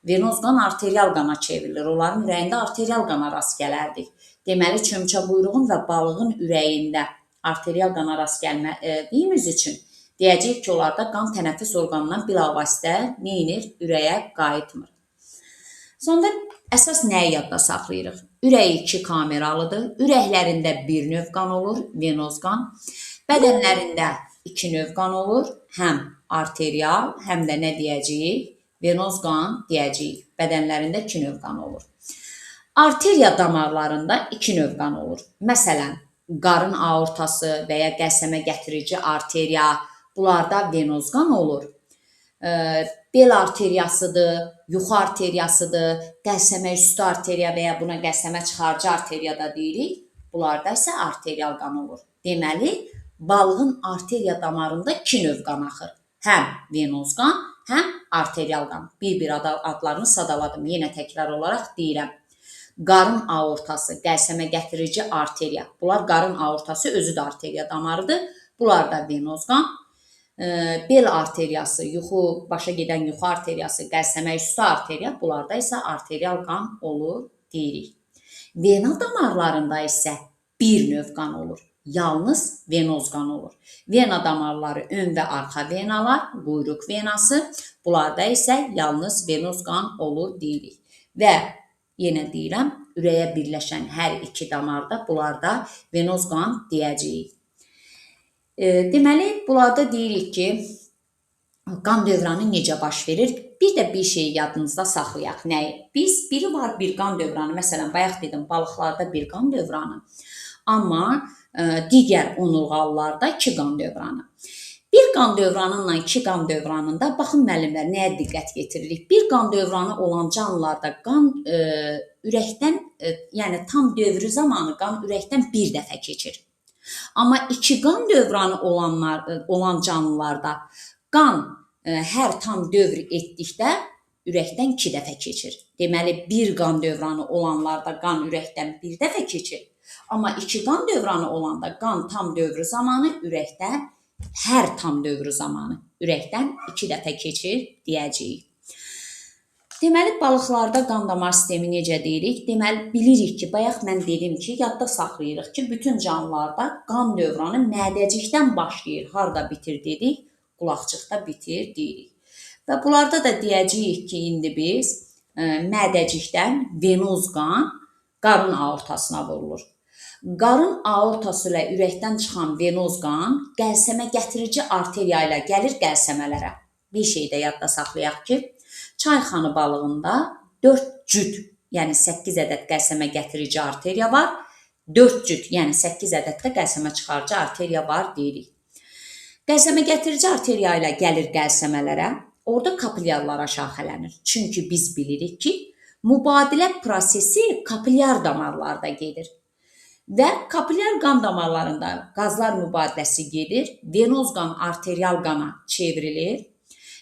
venoz qan arterial qana çevrilir. Onların ürəyində arterial qana rast gələrdik. Deməli, çömçə quyruğun və balığın ürəyində arterial qana rast gəlmədiyimiz üçün deyəcəyik ki, onlarda qan tənəffüs orqanından bilavasitə neyinir? Ürəyə qayıtmır. Sonda əsas nəyi yadda saxlayırıq? Ürək 2 kameralıdır. Ürəklərində bir növ qan olur, venoz qan. Bədənlərində 2 növ qan olur, həm arterial, həm də nə deyəcəyik? Venoz qan deyəcəyik. Bədənlərində 2 növ qan olur. Arteriya damarlarında 2 növ qan olur. Məsələn, qarın aortası və ya qəsəmə gətirici arteriya, bunlarda venoz qan olur. Bel arteriyasıdır, yuxu arteriyasıdır, qəsəmə üstü arteriya və ya buna qəsəmə çıxarıcı arteriya da deyirik. Bunlarda isə arterial qan olur. Deməli, balığın arteriya damarında 2 növ qan axır. Həm venoz qan, həm arterial qan. Bir-bir adlarını sadaladım. Yenə təkrar olaraq deyirəm. Qarın aortası, qəsəmə gətirici arteriya. Bunlar qarın aortası özü də arteriya damarıdır. Bunlarda venoz qan. Bel arteriyası, başa gedən yuxu arteriyası, qəsəmə üstü arteriya, bunlarda isə arterial qan olur deyirik. Vena damarlarında isə bir növ qan olur. Yalnız venoz qan olur. Vena damarları ön və arxa venalar, quyruq venası, bunlarda isə yalnız venoz qan olur deyirik. Və yenə deyirəm, ürəyə birləşən hər iki damarda bunlarda venoz qan deyəcəyik. Deməli, bunlarda deyirik ki, qan dövranı necə baş verir? Bir də bir şey yadınızda saxlayaq. Nəyi? Biri var bir qan dövranı. Məsələn, bayaq dedim, balıqlarda bir qan dövranı. Amma digər onurğalılarda 2 qan dövranı. Bir qan dövranıyla 2 qan dövranında, baxın müəllimlər, nəyə diqqət yetiririk? Bir qan dövranı olan canlılarda qan ürəkdən, yəni tam dövrü zamanı qan ürəkdən bir dəfə keçir. Amma 2 qan dövranı olan canlılarda qan hər tam dövr etdikdə ürəkdən 2 dəfə keçir. Deməli, bir qan dövranı olanlarda qan ürəkdən bir dəfə keçir. Amma 2 qan dövranı olanda qan tam dövrü zamanı ürəkdən, hər tam dövrü zamanı ürəkdən 2 dəfə keçir deyəcəyik. Deməli, balıqlarda qan damar sistemi necə deyirik? Deməli, bilirik ki, bayaq mən dedim ki, yadda saxlayırıq ki, bütün canlılarda qan dövranı mədəcikdən başlayır. Harada bitir dedik? Qulaqçıqda bitir deyirik. Və bunlarda da deyəcəyik ki, indi biz mədəcikdən venoz qan qarın aortasına vurulur. Qarın aortası ilə ürəkdən çıxan venoz qan qəlsəmə gətirici arteriya ilə gəlir qəlsəmələrə. Bir şey də yadda saxlayaq ki, çayxanı balığında 4 cüt, yəni 8 ədəd qəlsəmə gətirici arteriya var. 4 cüt, yəni 8 ədəd də qəlsəmə çıxarıcı arteriya var deyirik. Qəlsəmə gətirici arteriya ilə gəlir qəlsəmələrə, orada kapilyarlara şaxələnir. Çünki biz bilirik ki, mübadilə prosesi kapilyar damarlarda gedir. Və kapilyar qan damarlarında qazlar mübadiləsi gedir, venoz qan arterial qana çevrilir.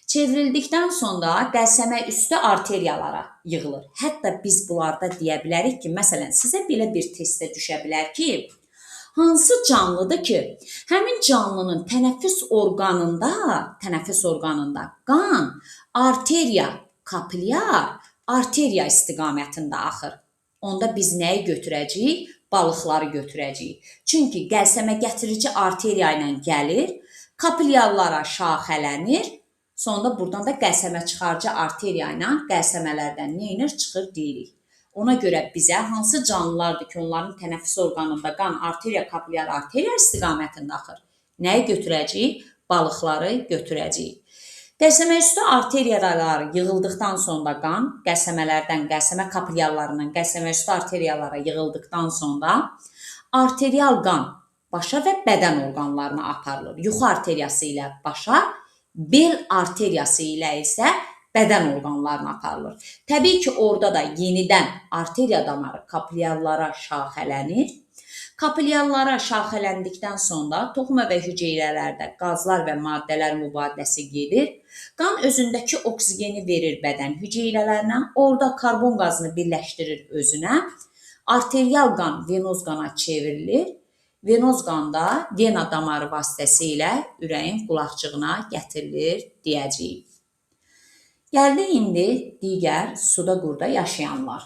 Çevrildikdən sonra qəlsəmə üstü arteriyalara yığılır. Hətta biz bunlarda deyə bilərik ki, məsələn, sizə belə bir testdə düşə bilər ki, hansı canlıdır ki, həmin canlının tənəffüs orqanında qan arteriya, kapilyar arteriya istiqamətində axır. Onda biz nəyi götürəcəyik? Balıqları götürəcəyik. Çünki qəlsəmə gətirici arteriya ilə gəlir, kapilyarlara şaxələnir, sonra buradan da qəlsəmə çıxarıcı arteriya ilə qəlsəmələrdən neyinir? Çıxır deyirik. Ona görə bizə hansı canlılardır ki, onların tənəffüs orqanında qan arteriya, kapilyar arteriya istiqamətində axır? Nəyi götürəcəyik? Balıqları götürəcəyik. Qəlsəmə üstü arteriyalar yığıldıqdan sonra qan, qəlsəmələrdən, qəlsəmə kapilyarlarından qəlsəmə üstü arteriyalara yığıldıqdan sonra arterial qan başa və bədən orqanlarına aparılır. Yuxu arteriyası ilə başa, bel arteriyası ilə isə bədən orqanlarına aparılır. Təbii ki, orada da yenidən arteriya damarı kapilyarlara şaxələnir. Kapilyarlara şaxələndikdən sonra toxuma və hüceyrələrdə qazlar və maddələr mübadiləsi gedir. Qan özündəki oksigeni verir bədən hüceyrələrinə, orada karbon qazını birləşdirir özünə. Arterial qan venoz qana çevrilir. Venoz qanda vena damarı vasitəsilə ürəyin qulaqcığına gətirilir deyəcəyik. Gəldi indi digər suda qurda yaşayanlar.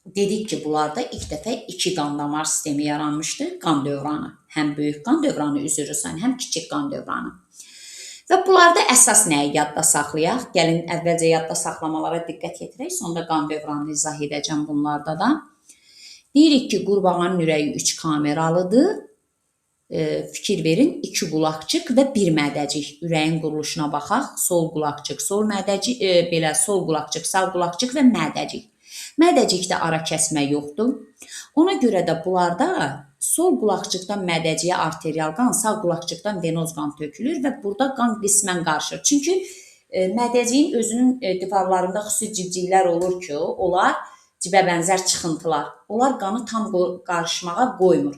Dedik ki, bunlarda ilk dəfə iki qan damar sistemi yaranmışdı, qan dövranı. Həm böyük qan dövranı üzürürsən, həm kiçik qan dövranı. Və bunlarda əsas nəyi yadda saxlayaq? Gəlin əvvəlcə yadda saxlamalara diqqət yetirək, sonra qan dövranını izah edəcəm bunlarda da. Deyirik ki, qurbağanın ürəyi 3 kameralıdır. Fikir verin, 2 qulaqcıq və 1 mədəcik. Ürəyin quruluşuna baxaq. Sol qulaqcıq, sol mədəcik, belə sol qulaqcıq, sağ qulaqcıq və mədəcik. Mədəcikdə ara kəsmə yoxdur. Ona görə də bunlarda sol qulaqcıqdan mədəciyə arterial qan, sağ qulaqcıqdan venoz qan tökülür və burada qan qismən qarışır. Çünki mədəciyin özünün divarlarında xüsusi civcivlər olur ki, onlar cibə bənzər çıxıntılar. Onlar qanı tam qarışmağa qoymur.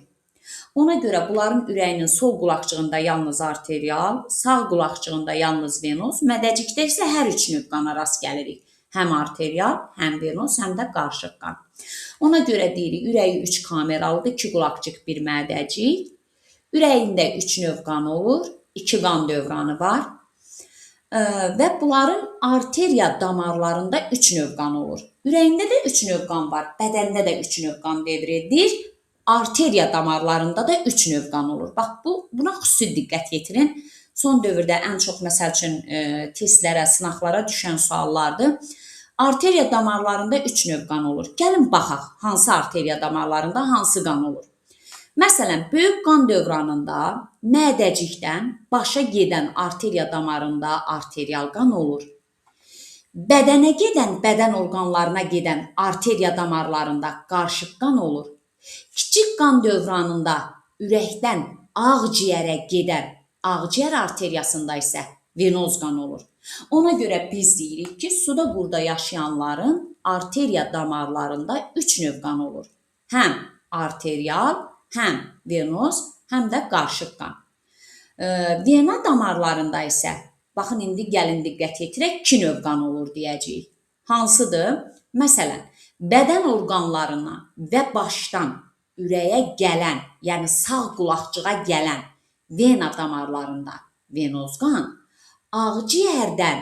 Ona görə bunların ürəyinin sol qulaqcığında yalnız arterial, sağ qulaqcığında yalnız venoz, mədəcikdə isə hər üç növ qana rast gəlirik. Həm arterial, həm venoz, həm də qarışıq qan. Ona görə deyirik, ürəyi 3 kameralıdır, 2 qulaqcıq, 1 mədəcik. Ürəyində 3 növ qan olur, 2 qan dövranı var. Və bunların arteriya damarlarında 3 növ qan olur. Ürəyində də 3 növ qan var, bədəndə də 3 növ qan devr edir. Arteriya damarlarında da 3 növ qan olur. Bax, buna xüsusi diqqət yetirin. Son dövrdə ən çox, məsəl üçün, testlərə, sınaqlara düşən suallardır. Arteriya damarlarında 3 növ qan olur. Gəlin baxaq, hansı arteriya damarlarında hansı qan olur. Məsələn, böyük qan dövranında mədəcikdən başa gedən arteriya damarında arterial qan olur. Bədənə gedən, bədən orqanlarına gedən arteriya damarlarında qarışıq qan olur. Kiçik qan dövranında ürəkdən ağciyərə gedən ağciyər arteriyasında isə venoz qan olur. Ona görə biz deyirik ki, suda qurda yaşayanların arteriya damarlarında 3 növ qan olur. Həm arterial, həm venoz, həm də qarışıq qan. Vena damarlarında isə, baxın, indi gəlin diqqət yetirək, 2 növ qan olur deyəcəyik. Hansıdır? Məsələn, bədən orqanlarına və başdan ürəyə gələn, yəni sağ qulaqcığa gələn vena damarlarında venoz qan, ağciyərdən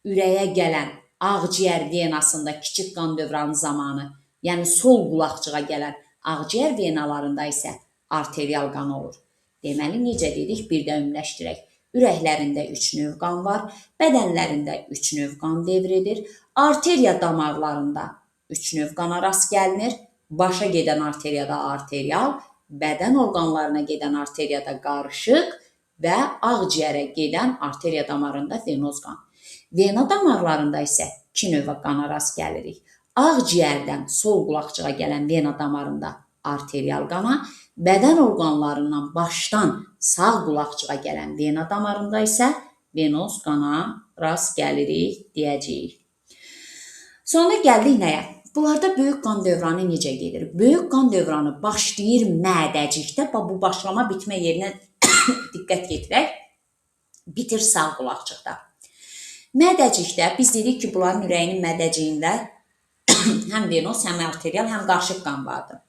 ürəyə gələn ağciyər venasında kiçik qan dövranı zamanı, yəni sol qulaqcığa gələn ağciyər venalarında isə arterial qan olur. Deməli, necə dedik? Bir də ümumiləşdirək. Ürəklərində 3 növ qan var, bədənlərində 3 növ qan devr edir, arteriya damarlarında 3 növ qana rast gəlinir, başa gedən arteriyada arterial, bədən orqanlarına gedən arteriyada qarışıq və ağciyərə gedən arteriya damarında venoz qan. Vena damarlarında isə 2 növ qana rast gəlirik. Ağciyərdən sol qulaqcığa gələn vena damarında arterial qana, bədən orqanlarından başdan sağ qulaqcığa gələn vena damarında isə venoz qana rast gəlirik deyəcəyik. Sonra gəldik nəyə? Bunlarda böyük qan dövranı necə gedir? Böyük qan dövranı başlayır mədəcikdə, bu başlama bitmə yerinə diqqət yetirək, bitir sağ qulaqcıqda. Mədəcikdə biz dedik ki, bunların ürəyinin mədəciyində həm venoz, həm arterial, həm qarışıq qan vardır.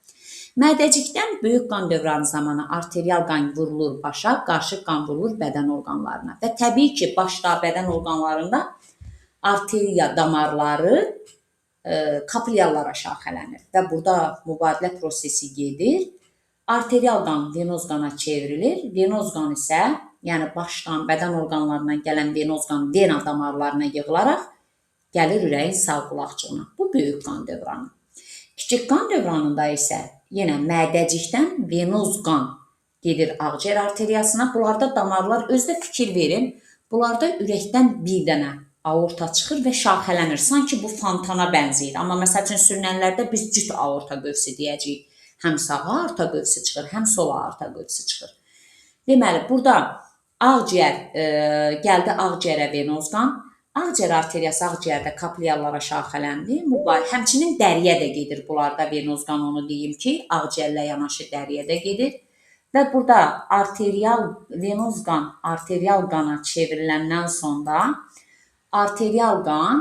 Mədəcikdən böyük qan dövranı zamanı arterial qan vurulur başa, qarışıq qan vurulur bədən orqanlarına. Və təbii ki, başda bədən orqanlarında arteriya damarları kapilyalara şaxələnir və burada mübadilə prosesi gedir. Arterial qan venoz qana çevrilir. Venoz qan isə, yəni başdan bədən orqanlarından gələn venoz qan vena damarlarına yığılaraq gəlir ürəyin sağ qulaqcığına. Bu böyük qan dövranı. Kiçik qan dövranında isə yenə mədəcikdən venoz qan gedir ağciyər arteriyasına. Bunlarda damarlar, özdə fikir verin, bunlarda ürəkdən bir dənə aorta çıxır və şaxələnir. Sanki bu fontana bənzəyir. Amma məsəl üçün sürünənlərdə biz cüt aorta qövsü deyəcəyik. Həm sağa aorta qövsü çıxır, həm sola aorta qövsü çıxır. Deməli, burada ağciyər, gəldi ağciyərə venoz qan. Ağciyər arteriyası ağciyərdə kapilyalara şaxələndi. Həmçinin dəriyə də gedir bunlarda venoz qan, onu deyim ki, ağciyərlə yanaşı dəriyə də gedir. Və burada arterial venoz qan, arterial qana çevriləndən sonra arterial qan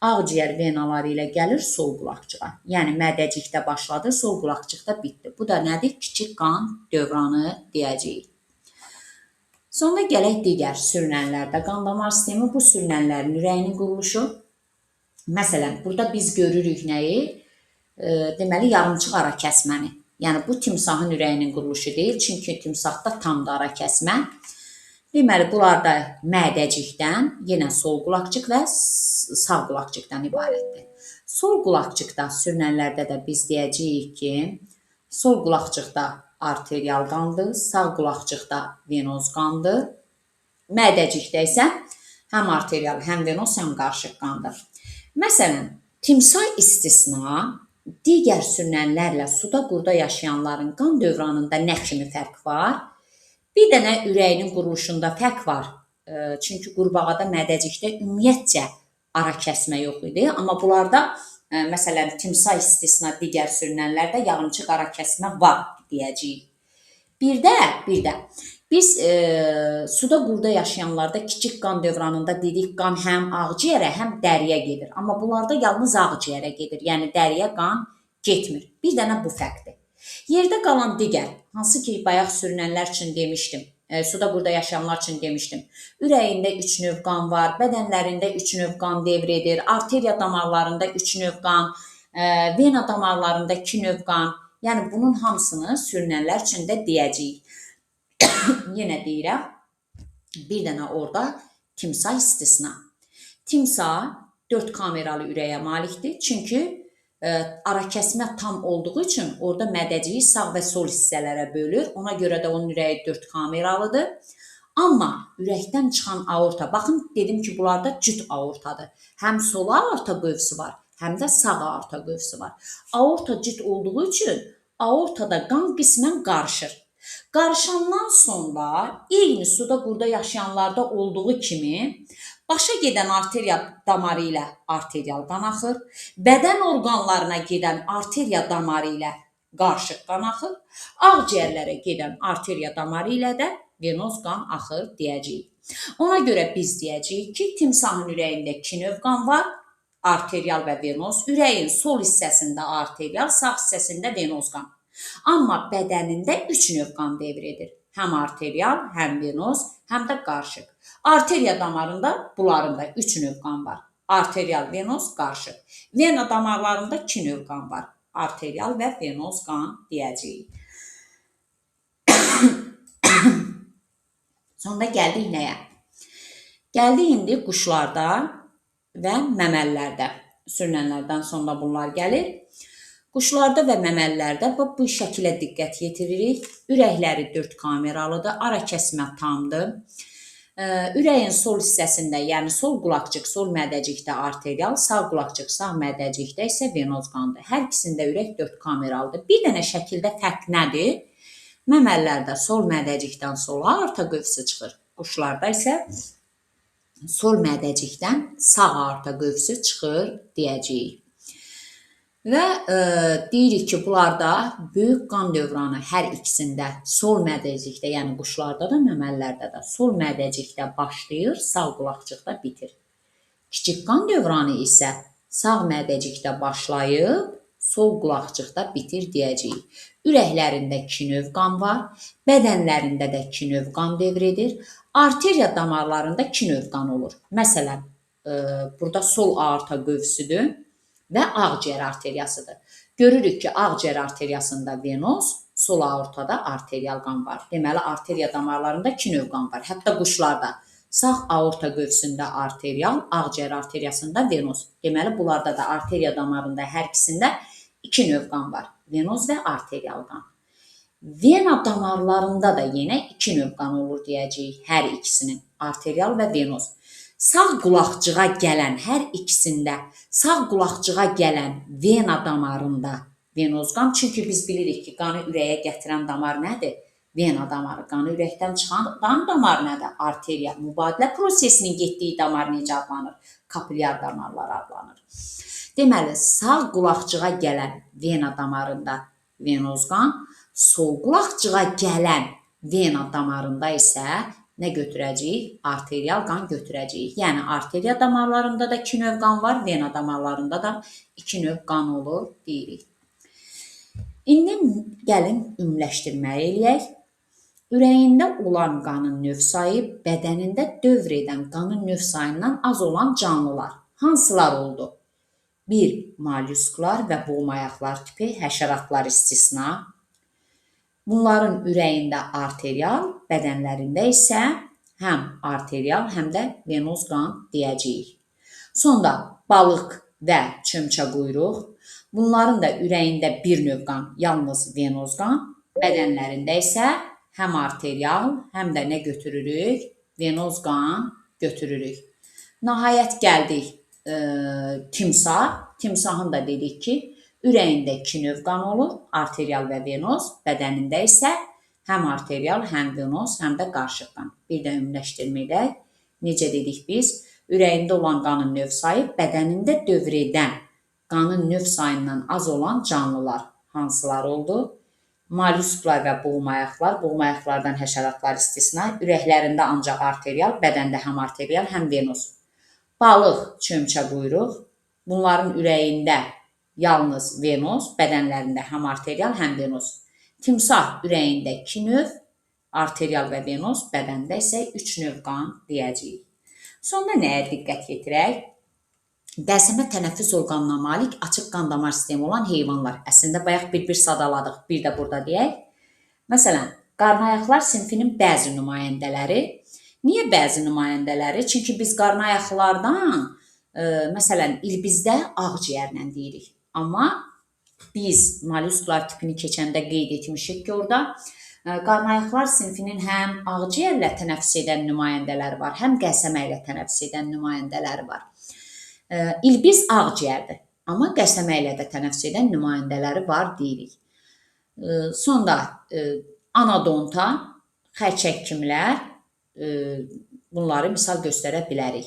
ağciyər venaları ilə gəlir sol qulaqcığa. Yəni, mədəcikdə başladı, sol qulaqcıqda bitdi. Bu da nədir? Kiçik qan dövranı deyəcəyik. Sonra gələk digər sürünənlərdə qan damar sistemi. Bu sürünənlərin ürəyinin quruluşu Məsələn, burada biz görürük nəyi? Deməli, yarımçıq ara kəsməni. Yəni, bu timsahın ürəyinin quruluşu deyil, çünki timsahda tam da ara kəsmə. Deməli, bunlarda mədəcikdən, yenə sol qulaqcıq və sağ qulaqcıqdan ibarətdir. Sol qulaqcıqda sürünənlərdə də biz deyəcəyik ki, sol qulaqcıqda arterial qandır, sağ qulaqcıqda venoz qandır. Mədəcikdə isə həm arterial, həm venoz, həm qarışıq qandır. Məsələn, timsah istisna digər sürünənlərlə suda qurda yaşayanların qan dövranında nə kimi fərq var? Bir dənə ürəyinin quruluşunda fərq var. Çünki qurbağada, mədəcikdə ümumiyyətcə ara kəsmə yox idi. Amma bunlarda, məsələn, timsah istisna digər sürünənlərdə yarımçıq ara kəsmə var deyəcəyik. Bir də biz suda qurda yaşayanlarda kiçik qan dövranında dedik, qan həm ağciyərə, həm dəriyə gedir. Amma bunlarda yalnız ağciyərə gedir, yəni dəriyə qan getmir. Bir dənə bu fərqdir. Yerdə qalan digər, hansı ki, bayaq sürünənlər üçün demişdim, suda qurda yaşayanlar üçün demişdim. Ürəyində 3 növ qan var, bədənlərində 3 növ qan devr edir, arteriya damarlarında 3 növ qan, vena damarlarında 2 növ qan. Yəni, bunun hamısını sürünənlər üçün də deyəcəyik. Yenə deyirəm, bir dənə orada timsah istisna. Timsah 4 kameralı ürəyə malikdir. Çünki ara kəsmə tam olduğu üçün orada mədəciyi sağ və sol hissələrə bölür. Ona görə də onun ürəyi 4 kameralıdır. Amma ürəkdən çıxan aorta, baxın dedim ki, bunlarda cüt aortadır. Həm sol aorta qövsü var, həm də sağ aorta qövsü var. Aorta cüt olduğu üçün aortada qan qismən qarışır. Qarışandan sonra eyni suda qurda yaşayanlarda olduğu kimi başa gedən arteriya damarı ilə arterial qan axır, bədən orqanlarına gedən arteriya damarı ilə qarışıq qan axır, ağciyərlərə gedən arteriya damarı ilə də venoz qan axır deyəcəyik. Ona görə biz deyəcəyik ki, timsahın ürəyində 2 növ qan var, arterial və venoz. Ürəyin sol hissəsində arterial, sağ hissəsində venoz qan. Amma bədənində 3 növ qan devr edir. Həm arterial, həm venoz, həm də qarışıq. Arteriya damarında bunlarında 3 növ qan var. Arterial, venoz, qarışıq. Vena damarlarında 2 növ qan var. Arterial və venoz qan deyəcəyik. Sonda gəldik nəyə? Gəldik indi quşlarda və məməlilərdə. Sürünənlərdən sonra bunlar gəlir. Quşlarda və məməlilərdə bu şəkilə diqqət yetiririk. Ürəkləri 4 kameralıdır, ara kəsmə tamdır. Ürəyin sol hissəsində, yəni sol qulaqcıq, sol mədəcikdə arterial, sağ qulaqcıq, sağ mədəcikdə isə venoz qandır. Hər ikisində ürək 4 kameralıdır. Bir dənə şəkildə fərq nədir? Məməlilərdə sol mədəcikdən sola aorta qövsü çıxır. Quşlarda isə sol mədəcikdən sağ aorta qövsü çıxır deyəcəyik. Və deyirik ki, bunlarda böyük qan dövranı hər ikisində sol mədəcikdə, yəni quşlarda da, məməlilərdə də sol mədəcikdə başlayır, sağ qulaqcıqda bitir. Kiçik qan dövranı isə sağ mədəcikdə başlayıb, sol qulaqcıqda bitir deyəcəyik. Ürəklərində 2 növ qan var, bədənlərində də 2 növ qan devr edir. Arteriya damarlarında 2 növ qan olur. Məsələn, burada sol aorta qövsüdür və ağciyər arteriyasıdır. Görürük ki, ağciyər arteriyasında venoz, sol aortada arterial qan var. Deməli, arteriya damarlarında 2 növ qan var. Hətta quşlarda sağ aorta qövsündə arterial, ağciyər arteriyasında venoz. Deməli, bunlarda da arteriya damarında hər ikisində 2 növ qan var. Venoz və arterial qan. Vena damarlarında da yenə 2 növ qan olur deyəcəyik. Hər ikisinin, arterial və venoz. Sağ qulaqcığa gələn, hər ikisində sağ qulaqcığa gələn vena damarında venoz qan. Çünki biz bilirik ki, qanı ürəyə gətirən damar nədir? Vena damarı. Qanı ürəkdən çıxan qan damarı nədir? Arteriya. Mübadilə prosesinin getdiyi damar necə adlanır? Kapilyar damarlar adlanır. Deməli, sağ qulaqcığa gələn vena damarında venoz qan, sol qulaqcığa gələn vena damarında isə nə götürəcəyik? Arterial qan götürəcəyik. Yəni, arteriya damarlarında da 2 növ qan var, vena damarlarında da 2 növ qan olur deyirik. İndi gəlin ümumiləşdirmə eləyək. Ürəyində olan qanın növ sayı bədənində dövr edən qanın növ sayından az olan canlılar hansılar oldu? Bir, mollyusklar və boğmayaqlar tipi həşəratlar istisna. Bunların ürəyində arterial, bədənlərində isə həm arterial, həm də venoz qan deyəcəyik. Sonda balıq və çömçəquyruq. Bunların da ürəyində bir növ qan, yalnız venoz qan, bədənlərində isə həm arterial, həm də nə götürürük? Venoz qan götürürük. Nəhayət gəldik timsah. Timsahın da dedik ki, ürəyində iki növ qan olur, arterial və venoz, bədənində isə həm arterial, həm venoz, həm də qarışıq qan. Bir də ümumiləşdirməkdə necə dedik biz? Ürəyində olan qanın növ sayı bədənində dövr edən qanın növ sayından az olan canlılar hansılar oldu? Mollyusklar və boğmayaqlar, boğmayaqlardan həşəratlar istisna, ürəklərində ancaq arterial, bədəndə həm arterial, həm venoz. Balıq, çömçəquyruq, bunların ürəyində yalnız venoz, bədənlərində həm arterial, həm venoz. Timsah ürəyində 2 növ, arterial və venoz, bədəndə isə 3 növ qan deyəcəyik. Sonda nəyə diqqət yetirək? Qəsəmə tənəffüs orqanına malik açıq qan damar sistemi olan heyvanlar. Əslində bayaq bir sadaladıq, bir də burada deyək. Məsələn, qarnayaqlar sinfinin bəzi nümayəndələri. Niyə bəzi nümayəndələri? Çünki biz qarnayaqlardan, məsələn, ilbizdə ağciyərlə deyirik. Amma biz mollyusklar tipini keçəndə qeyd etmişik ki, orada qarnayaqlar sinfinin həm ağciyərlə tənəffüs edən nümayəndələri var, həm qəsəmə ilə tənəffüs edən nümayəndələri var. İlbiz ağciyərdir, amma qəsəmə ilə də tənəffüs edən nümayəndələri var deyirik. Sonda anadonta, xərçəkkimlər, bunları misal göstərə bilərik.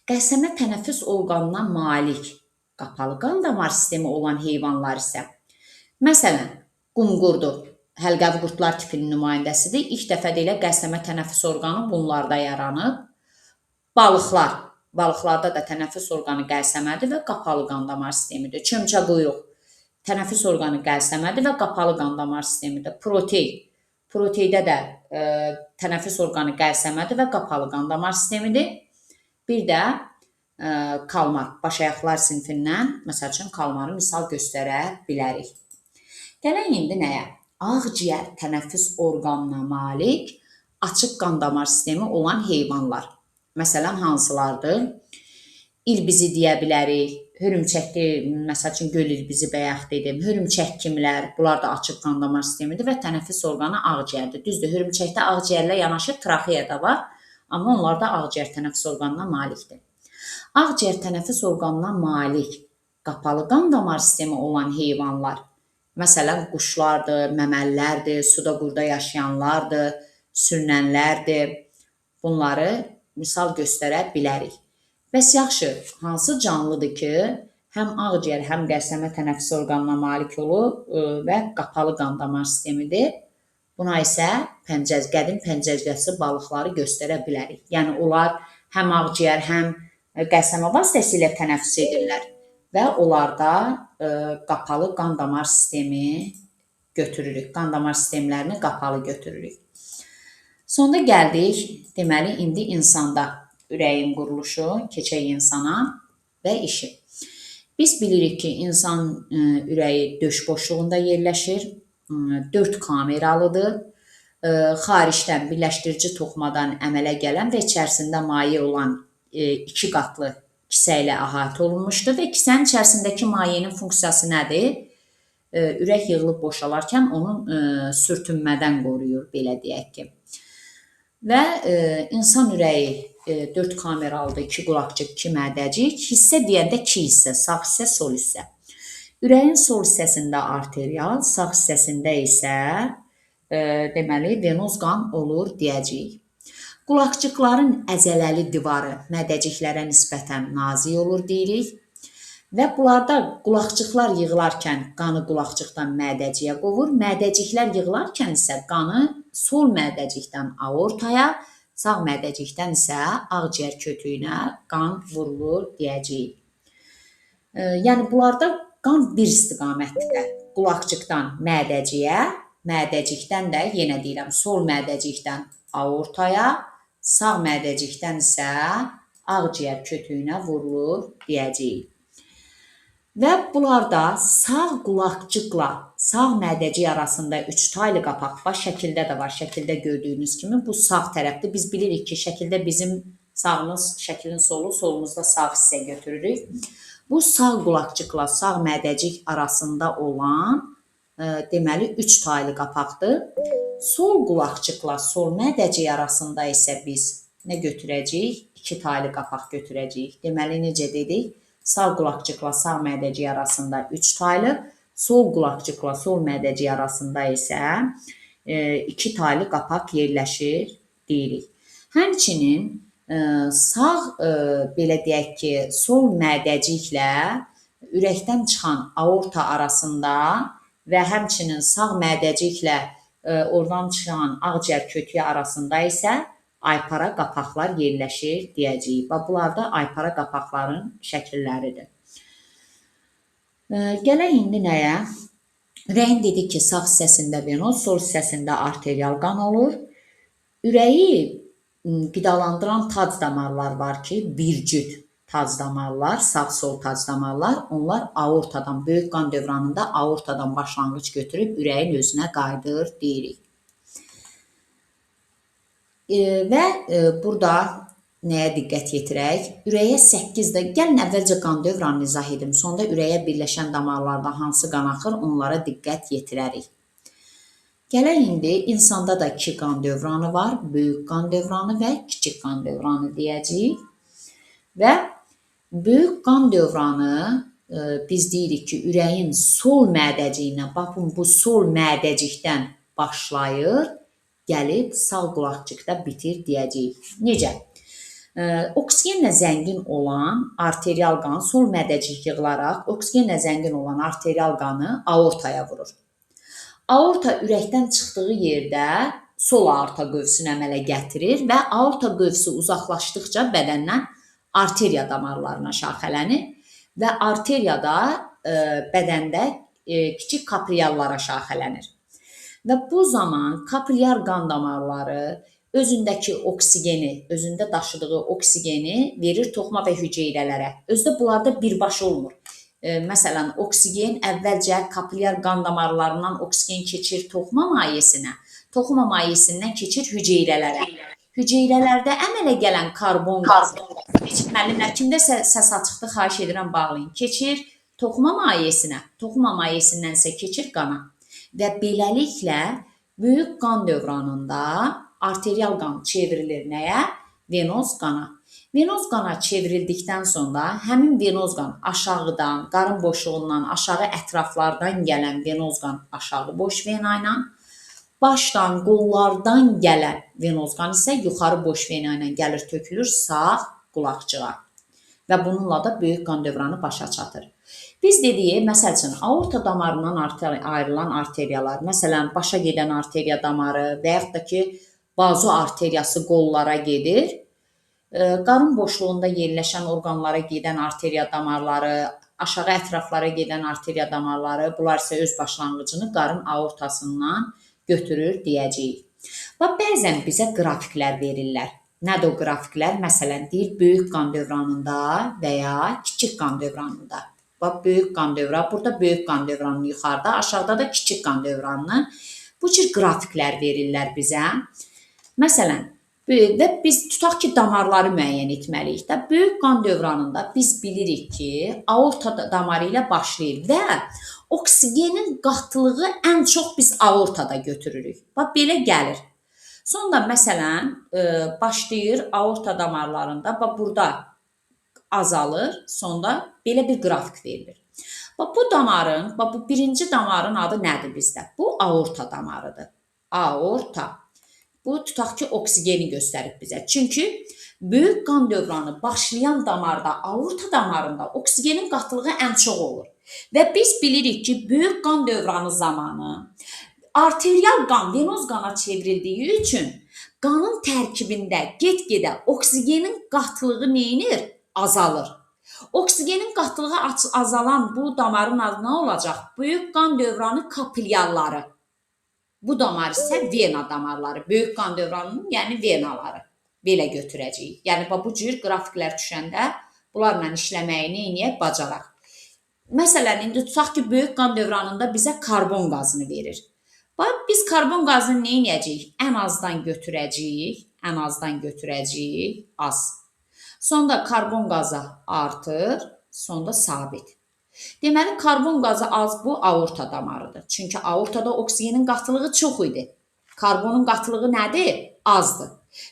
Qəsəmə tənəffüs orqanına malik qapalı qan damar sistemi olan heyvanlar isə, məsələn, qumqurdur, həlqəvi qurdlar tipinin nümayəndəsidir. İlk dəfə də qəsəmə tənəffüs orqanı bunlarda yaranıb. Balıqlar, balıqlarda da tənəffüs orqanı qəlsəmədir və qapalı qan damar sistemidir. Çömçəquyruq, tənəffüs orqanı qəlsəmədir və qapalı qan damar sistemidir. Protey, proteydə də tənəffüs orqanı qəlsəmədir və qapalı qan damar sistemidir. Bir də kalmar, başayaqlar sinfindən, məsəl üçün kalmarı misal göstərə bilərik. Gələk indi nəyə? Ağciyər tənəffüs orqanına malik açıq qan damar sistemi olan heyvanlar. Məsələn, hansılardır? İlbizi deyə bilərik, hörümçəkli, məsəl üçün göl ilbizi bayaq dedim, hörümçək kimlər, bunlar da açıq qan damar sistemidir və tənəffüs orqanı ağciyərdir. Düzdür, hörümçəkdə ağciyərlə yanaşı traxeya da var, amma onlar da ağciyər tənəffüs orqanına malikdir. Ağciyər tənəffüs orqanına malik qapalı qan damar sistemi olan heyvanlar, məsələn, quşlardır, məməlilərdir, suda qurda yaşayanlardır, sürünənlərdir. Bunları misal göstərə bilərik. Bəs yaxşı, hansı canlıdır ki, həm ağciyər, həm qəsəmə tənəffüs orqanına malik olur və qapalı qan damar sistemidir? Buna isə qədim pəncəzgəsi balıqları göstərə bilərik. Yəni, onlar həm ağciyər, həm qəsəmə vasitəsilə tənəffüs edirlər və onlarda qapalı qan damar sistemi götürürük. Qan damar sistemlərini qapalı götürürük. Sonda gəldik, deməli, indi insanda ürəyin quruluşu, keçək insana və işi. Biz bilirik ki, insan ürəyi döş boşluğunda yerləşir, 4 kameralıdır, xaricdən birləşdirici toxumadan əmələ gələn və içərisində maye olan 2 qatlı kisə ilə əhatə olunmuşdur və kisənin içərisindəki mayenin funksiyası nədir? Ürək yığılıb boşalarkən onun sürtünmədən qoruyur, belə deyək ki. Və insan ürəyi 4 kameralıdır, 2 qulaqcıq, 2 mədəcik, hissə deyəndə 2 hissə, sağ hissə, sol hissə. Ürəyin sol hissəsində arterial, sağ hissəsində isə deməli venoz qan olur deyəcəyik. Qulaqcıqların əzələli divarı mədəciklərə nisbətən nazik olur deyirik və bunlarda qulaqcıqlar yığılarkən qanı qulaqcıqdan mədəciyə qovur, mədəciklər yığılarkən isə qanı sol mədəcikdən aortaya, sağ mədəcikdən isə ağciyər kötüyünə qan vurulur deyəcəyik. Yəni, bunlarda qan bir istiqamətdə qulaqcıqdan mədəciyə, mədəcikdən də, yenə deyirəm, sol mədəcikdən aortaya, sağ mədəcikdən isə ağciyər kötüyünə vurulur deyəcəyik. Və bunlarda sağ qulaqcıqla sağ mədəcik arasında 3 taylı qapaq var. Şəkildə də var. Şəkildə gördüyünüz kimi bu sağ tərəfdə. Biz bilirik ki, şəkildə bizim sağımız, şəklin solu, solumuzda sağ hissə götürürük. Bu sağ qulaqcıqla sağ mədəcik arasında olan deməli 3 taylı qapaqdır. Sol qulaqcıqla sol mədəcik arasında isə biz nə götürəcəyik? 2 taylı qapaq götürəcəyik. Deməli necə dedik? Sağ qulaqcıqla sağ mədəcik arasında 3 taylı, sol qulaqcıqla sol mədəcik arasında isə 2 taylı qapaq yerləşir deyirik. Həmçinin sağ belə deyək ki, sol mədəciklə ürəkdən çıxan aorta arasında və həmçinin sağ mədəciklə oradan çıxan ağciyər kötüyü arasında isə aypara qapaqlar yerləşir deyəcəyik. Və bunlar da aypara qapaqların şəkilləridir. Gələk indi nəyə? Ürəyin dedik ki, sağ hissəsində venoz, sol hissəsində arterial qan olur. Ürəyi qidalandıran tac damarlar var ki, bir cüt tac damarlar, sağ-sol tac damarlar. Onlar aortadan, böyük qan dövranında aortadan başlanğıc götürüb ürəyin özünə qayıdır deyirik. Və burada nəyə diqqət yetirək? Ürəyə 8-də, gəlin əvvəlcə qan dövranını izah edim, sonda ürəyə birləşən damarlarda hansı qan axır, onlara diqqət yetirərik. Gələk indi insanda da 2 qan dövranı var, böyük qan dövranı və kiçik qan dövranı deyəcəyik. Və böyük qan dövranı biz deyirik ki, ürəyin sol mədəciyindən, baxın bu sol mədəcikdən başlayır, gəlib sağ qulaqcıqda bitir deyəcəyik. Necə? Oksigenlə zəngin olan arterial qan sol mədəcik yığılaraq oksigenlə zəngin olan arterial qanı aortaya vurur. Aorta ürəkdən çıxdığı yerdə sol aorta qövsünü əmələ gətirir və aorta qövsü uzaqlaşdıqca bədəndən arteriya damarlarına şaxələnir və arteriyada bədəndə kiçik kapillyarlara şaxələnir. Və bu zaman kapillyar qan damarları özündəki oksigeni, özündə daşıdığı oksigeni verir toxuma və hüceyrələrə. Özdə bunlarda birbaşa olmur. Məsələn, oksigen əvvəlcə kapillyar qan damarlarından oksigen keçir toxuma mayesinə, toxuma mayesindən keçir hüceyrələrə. Hüceyrələrdə əmələ gələn karbon qazı, müəllimlər, kimdə səs açıqdır, xahiş edirəm bağlayın. Keçir toxuma mayesinə, toxuma mayesindən isə keçir qana. Və beləliklə böyük qan dövranında arterial qan çevrilir nəyə? Venoz qana. Venoz qana çevrildikdən sonra həmin venoz qan aşağıdan, qarın boşluğundan, aşağı ətraflardan gələn venoz qan aşağı boş vena ilə, başdan, qollardan gələn venoz qan isə yuxarı boş vena ilə gəlir, tökülür sağ qulaqcığa. Və bununla da böyük qan dövranı başa çatır. Biz dedik, məsəl üçün, aorta damarından ayrılan arteriyalar, məsələn, başa gedən arteriya damarı və yaxud da ki, bazo arteriyası qollara gedir. Qarın boşluğunda yerləşən orqanlara gedən arteriya damarları, aşağı ətraflara gedən arteriya damarları, bunlar isə öz başlanğıcını qarın aortasından götürür deyəcəyik. Və bəzən bizə qrafiklər verirlər. Nədir o qrafiklər? Məsələn, deyir, böyük qan dövranında və ya kiçik qan dövranında. Böyük qan dövranı, burada böyük qan dövranını yuxarıda, aşağıda da kiçik qan dövranını. Bu cür qrafiklər verirlər bizə. Məsələn, və biz tutaq ki, damarları müəyyən etməliyik də. Böyük qan dövranında biz bilirik ki, aorta damarı ilə başlayır və oksigenin qatılığı ən çox biz aortada götürürük. Bax, belə gəlir. Sonra məsələn, başlayır aorta damarlarında, bax, burada azalır, sonra belə bir qrafik verilir. Bu damarın, bu birinci damarın adı nədir bizdə? Bu aorta damarıdır. Aorta. Bu tutaq ki, oksigeni göstərib bizə. Çünki böyük qan dövranı başlayan damarda, aorta damarında oksigenin qatılığı ən çox olur. Və biz bilirik ki, böyük qan dövranı zamanı arterial qan, venoz qana çevrildiyi üçün qanın tərkibində get-gedə oksigenin qatılığı neyinir? Azalır. Oksigenin qatılığı azalan bu damarın adı nə olacaq? Böyük qan dövranı kapillyarları. Bu damar isə vena damarları. Böyük qan dövranının, yəni venaları. Belə götürəcəyik. Yəni, bu cür qrafiklər düşəndə bunlarla işləməyini bacaraq. Məsələn, indi tutaq ki, böyük qan dövranında bizə karbon qazını verir. Bax, biz karbon qazını nə edəcəyik? Ən azdan götürəcəyik, ən azdan götürəcəyik, az. Sonda karbon qazı artır, sonda sabit. Deməli, karbon qazı az bu aorta damarıdır. Çünki aortada oksigenin qatılığı çox idi. Karbonun qatılığı nədir? Azdır.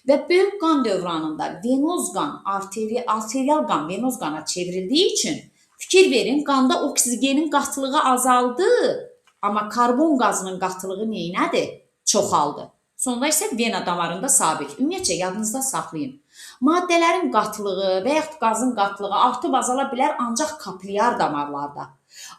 Və böyük qan dövranında venoz qan, arterial qan venoz qana çevrildiyi üçün fikir verin, qanda oksigenin qatılığı azaldı, amma karbon qazının qatılığı neynədir? Çoxaldı. Sonda isə vena damarında sabit. Ümumiyyətcə, yadınızda saxlayın. Maddələrin qatılığı və yaxud qazın qatılığı artıb azala bilər ancaq kapilyar damarlarda.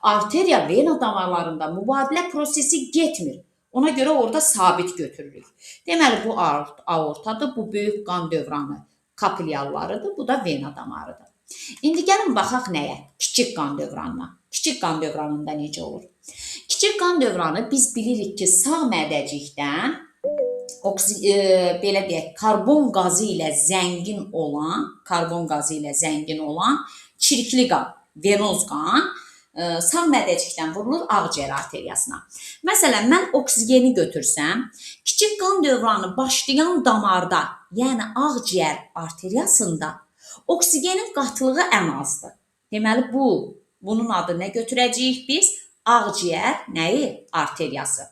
Arteriya, vena damarlarında mübadilə prosesi getmir. Ona görə orada sabit götürürük. Deməli, bu aortadır, bu böyük qan dövranı kapilyarlarıdır, bu da vena damarıdır. İndi gəlin baxaq nəyə? Kiçik qan dövranına. Kiçik qan dövranında necə olur? Kiçik qan dövranı biz bilirik ki, sağ mədəcikdən belə deyək, karbon qazı ilə zəngin olan çirkli qan, venoz qan sağ mədəcikdən vurulur ağciyər arteriyasına. Məsələn, mən oksigeni götürsəm, kiçik qan dövranı başlayan damarda, yəni ağciyər arteriyasında oksigenin qatılığı ən azdır. Deməli, bunun adı nə götürəcəyik biz? Ağciyər nəyi? Arteriyası.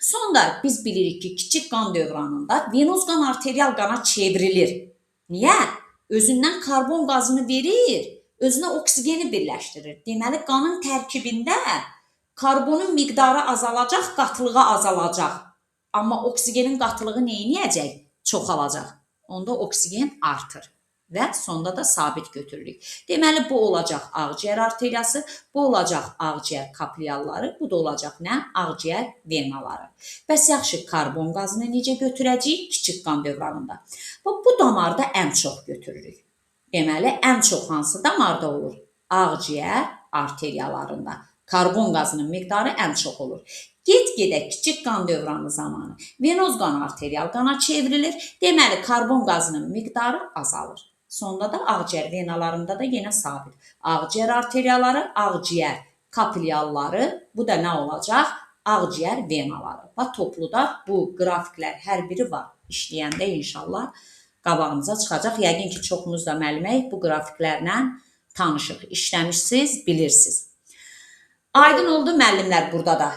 Sonra biz bilirik ki, kiçik qan dövranında venoz qan arterial qana çevrilir. Niyə? Özündən karbon qazını verir, özünə oksigeni birləşdirir. Deməli, qanın tərkibində karbonun miqdarı azalacaq, qatılığı azalacaq. Amma oksigenin qatılığı neyniyəcək? Çoxalacaq. Onda oksigen artır və sonda da sabit götürürük. Deməli, bu olacaq ağciyər arteriyası, bu olacaq ağciyər kapilyarları, bu da olacaq nə? Ağciyər venaları. Bəs yaxşı, karbon qazını necə götürəcəyik? Kiçik qan dövranında. Bu damarda ən çox götürürük. Deməli, ən çox hansı damarda olur? Ağciyər arteriyalarında. Karbon qazının miqdarı ən çox olur. Get-gedə kiçik qan dövranı zamanı venoz qan arterial qana çevrilir. Deməli, karbon qazının miqdarı azalır. Sonda da ağciyər venalarında da yenə sabit. Ağciyər arteriyaları, ağciyər kapilyarları, bu da nə olacaq? Ağciyər venaları. Və topluda bu qrafiklər hər biri var. İşləyəndə inşallah qabağınıza çıxacaq. Yəqin ki, çoxunuz da müəllimə bu qrafiklərlə tanışıq, işləmişsiniz, bilirsiniz. Aydın oldu müəllimlər, burada da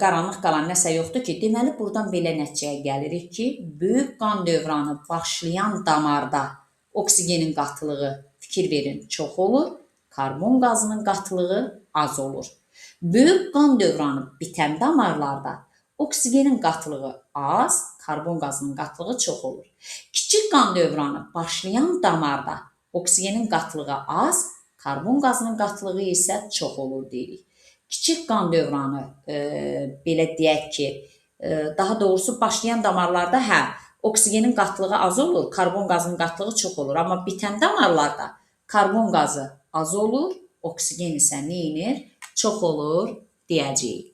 qaranlıq qalan nəsə yoxdur ki, deməli buradan belə nəticəyə gəlirik ki, böyük qan dövranı başlayan damarda oksigenin qatılığı, fikir verin, çox olur, karbon qazının qatılığı az olur. Böyük qan dövranı bitən damarlarda oksigenin qatılığı az, karbon qazının qatılığı çox olur. Kiçik qan dövranı başlayan damarda oksigenin qatılığı az, karbon qazının qatılığı isə çox olur deyirik. Kiçik qan dövranı, belə deyək ki, daha doğrusu başlayan damarlarda oksigenin qatılığı az olur, karbon qazının qatılığı çox olur. Amma bitən damarlarda karbon qazı az olur, oksigen isə neyinir? Çox olur deyəcəyik.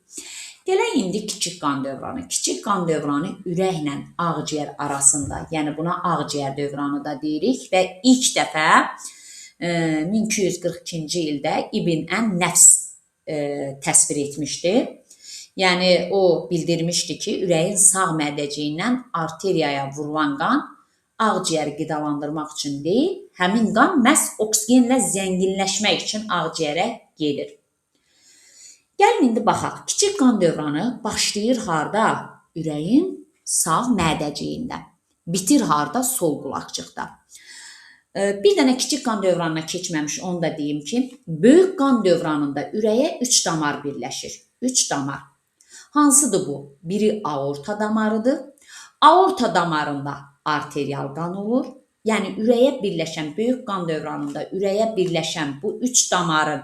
Gələk indi kiçik qan dövranı. Kiçik qan dövranı ürəklə ağciyər arasında, yəni buna ağciyər dövranı da deyirik və ilk dəfə 1242-ci ildə İbn ən-Nəfs təsvir etmişdi. Yəni, o bildirmişdi ki, ürəyin sağ mədəciyindən arteriyaya vurulan qan ağciyər qidalandırmaq üçün deyil, həmin qan məhz oksigenlə zənginləşmək üçün ağciyərə gedir. Gəlin indi baxaq, kiçik qan dövranı başlayır harda? Ürəyin sağ mədəciyində. Bitir harda? Sol qulaqcıqda. Bir dənə kiçik qan dövranına keçməmiş onu da deyim ki, böyük qan dövranında ürəyə 3 damar birləşir. 3 damar. Hansıdır bu? Biri aorta damarıdır. Aorta damarında arterial qan olur. Yəni, ürəyə birləşən, böyük qan dövranında ürəyə birləşən bu 3 damarın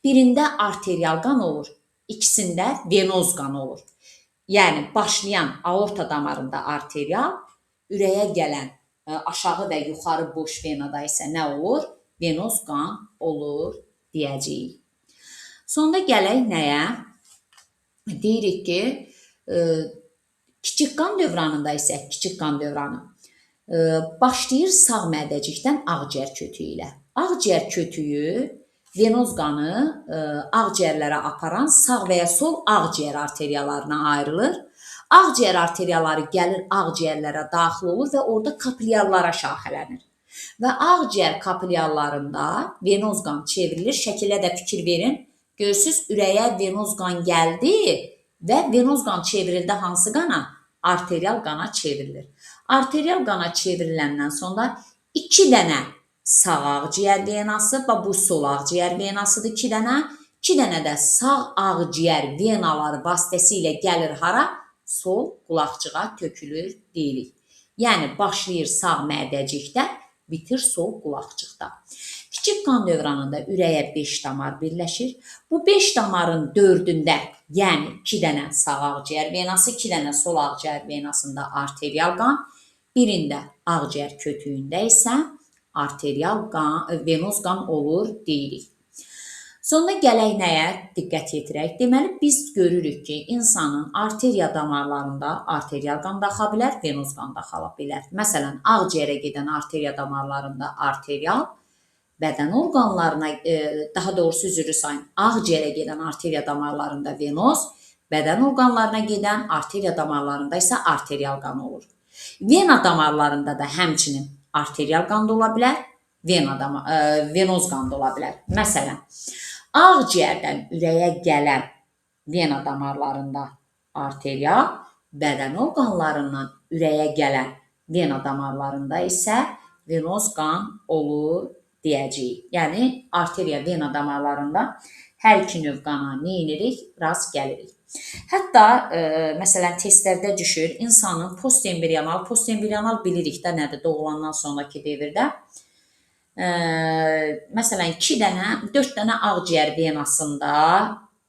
birində arterial qan olur, ikisində venoz qan olur. Yəni, başlayan aorta damarında arterial, ürəyə gələn aşağı və yuxarı boş venada isə nə olur? Venoz qan olur deyəcəyik. Sonda gələk nəyə? Deyirik ki, kiçik qan dövranında isə, kiçik qan dövranı başlayır sağ mədəcikdən ağciyər kötüyü ilə. Ağciyər kötüyü venoz qanı ağciyərlərə aparan sağ və ya sol ağciyər arteriyalarına ayrılır. Ağciyər arteriyaları gəlir ağciyərlərə daxil olur və orada kapilyarlara şaxələnir. Və ağciyər kapilyarlarında venoz qan çevrilir. Şəkilə də fikir verin. Görürsüz, ürəyə venoz qan gəldi və venoz qan çevrildi hansı qana? Arterial qana çevrilir. Arterial qana çevriləndən sonra 2 dənə sağ ağciyər venası və bu sol ağciyər venasıdır 2 dənə. 2 dənə də sağ ağciyər venaları vasitəsilə gəlir hara? Sol qulaqçığa tökülür deyirik. Yəni başlayır sağ mədəcikdə, bitir sol qulaqçıqda. Kiçik qan dövranında ürəyə 5 damar birləşir. Bu 5 damarın 4-ündə, yəni 2 dənə sağ ağciyər venası, 2 dənə sol ağciyər venasında arterial qan, birində ağciyər kötüyündə isə arterial qan, venoz qan olur deyirik. Sonra gələk nəyə diqqət yetirək? Deməli, biz görürük ki, insanın arteriya damarlarında arterial qan daxa bilər, venoz qan daxa bilər. Məsələn, ağciyərə gedən arteriya damarlarında arterial, bədən orqanlarına, daha doğrusu üzrlü sayın, ağciyərə gedən arteriya damarlarında venoz, bədən orqanlarına gedən arteriya damarlarında isə arterial qan olur. Vena damarlarında da həmçinin arterial qan da ola bilər, venoz qan da ola bilər. Məsələn, ağciyərdən ürəyə gələn vena damarlarında arterial, bədən orqanlarından ürəyə gələn vena damarlarında isə venoz qan olur deyəcəyik. Yəni, arteriya vena damarlarında hər iki növ qana neyinirik? Rast gəlirik. Hətta, məsələn, testlərdə düşür, insanın postembrional bilirik də nədir doğulandan sonraki devirdə. Məsələn, 4 dənə ağciyər venasında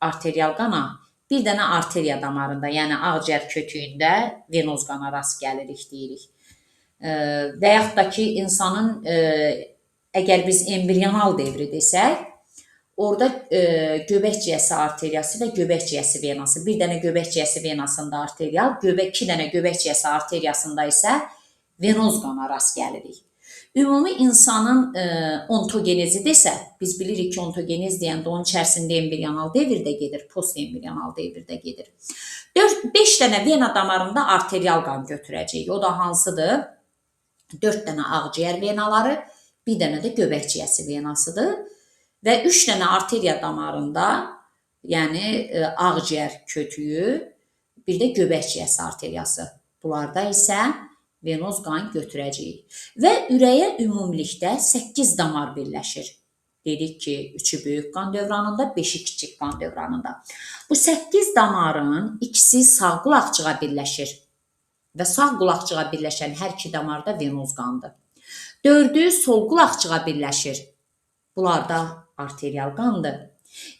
arterial qana, bir dənə arteriya damarında, yəni ağciyər kötüyündə venoz qana rast gəlirik deyirik. Və yaxud da ki, insanın, əgər biz embrional devri desək, orada göbək ciyəsi arteriyası və göbək ciyəsi venası, bir dənə göbək ciyəsi venasında arterial, 2 dənə göbək ciyəsi arteriyasında isə venoz qana rast gəlirik. Ümumi insanın ontogenezi desə, biz bilirik ki, ontogenez deyəndə onun içərisində embrional devirdə gedir, postembrional devirdə gedir. 5 dənə vena damarında arterial qan götürəcəyik. O da hansıdır? 4 dənə ağciyər venaları, bir dənə də göbək ciyəsi venasıdır. Və 3 dənə arteriya damarında, yəni ağciyər kötüyü, bir də göbək ciyəsi arteriyası. Bunlarda isə venoz qan götürəcəyik. Və ürəyə ümumilikdə 8 damar birləşir. Dedik ki, 3-ü böyük qan dövranında, 5-i kiçik qan dövranında. Bu 8 damarın ikisi sağ qulaqçığa birləşir. Və sağ qulaqçığa birləşən hər iki damarda venoz qandır. 4-ü sol qulaqçığa birləşir. Bunlarda arterial qandır.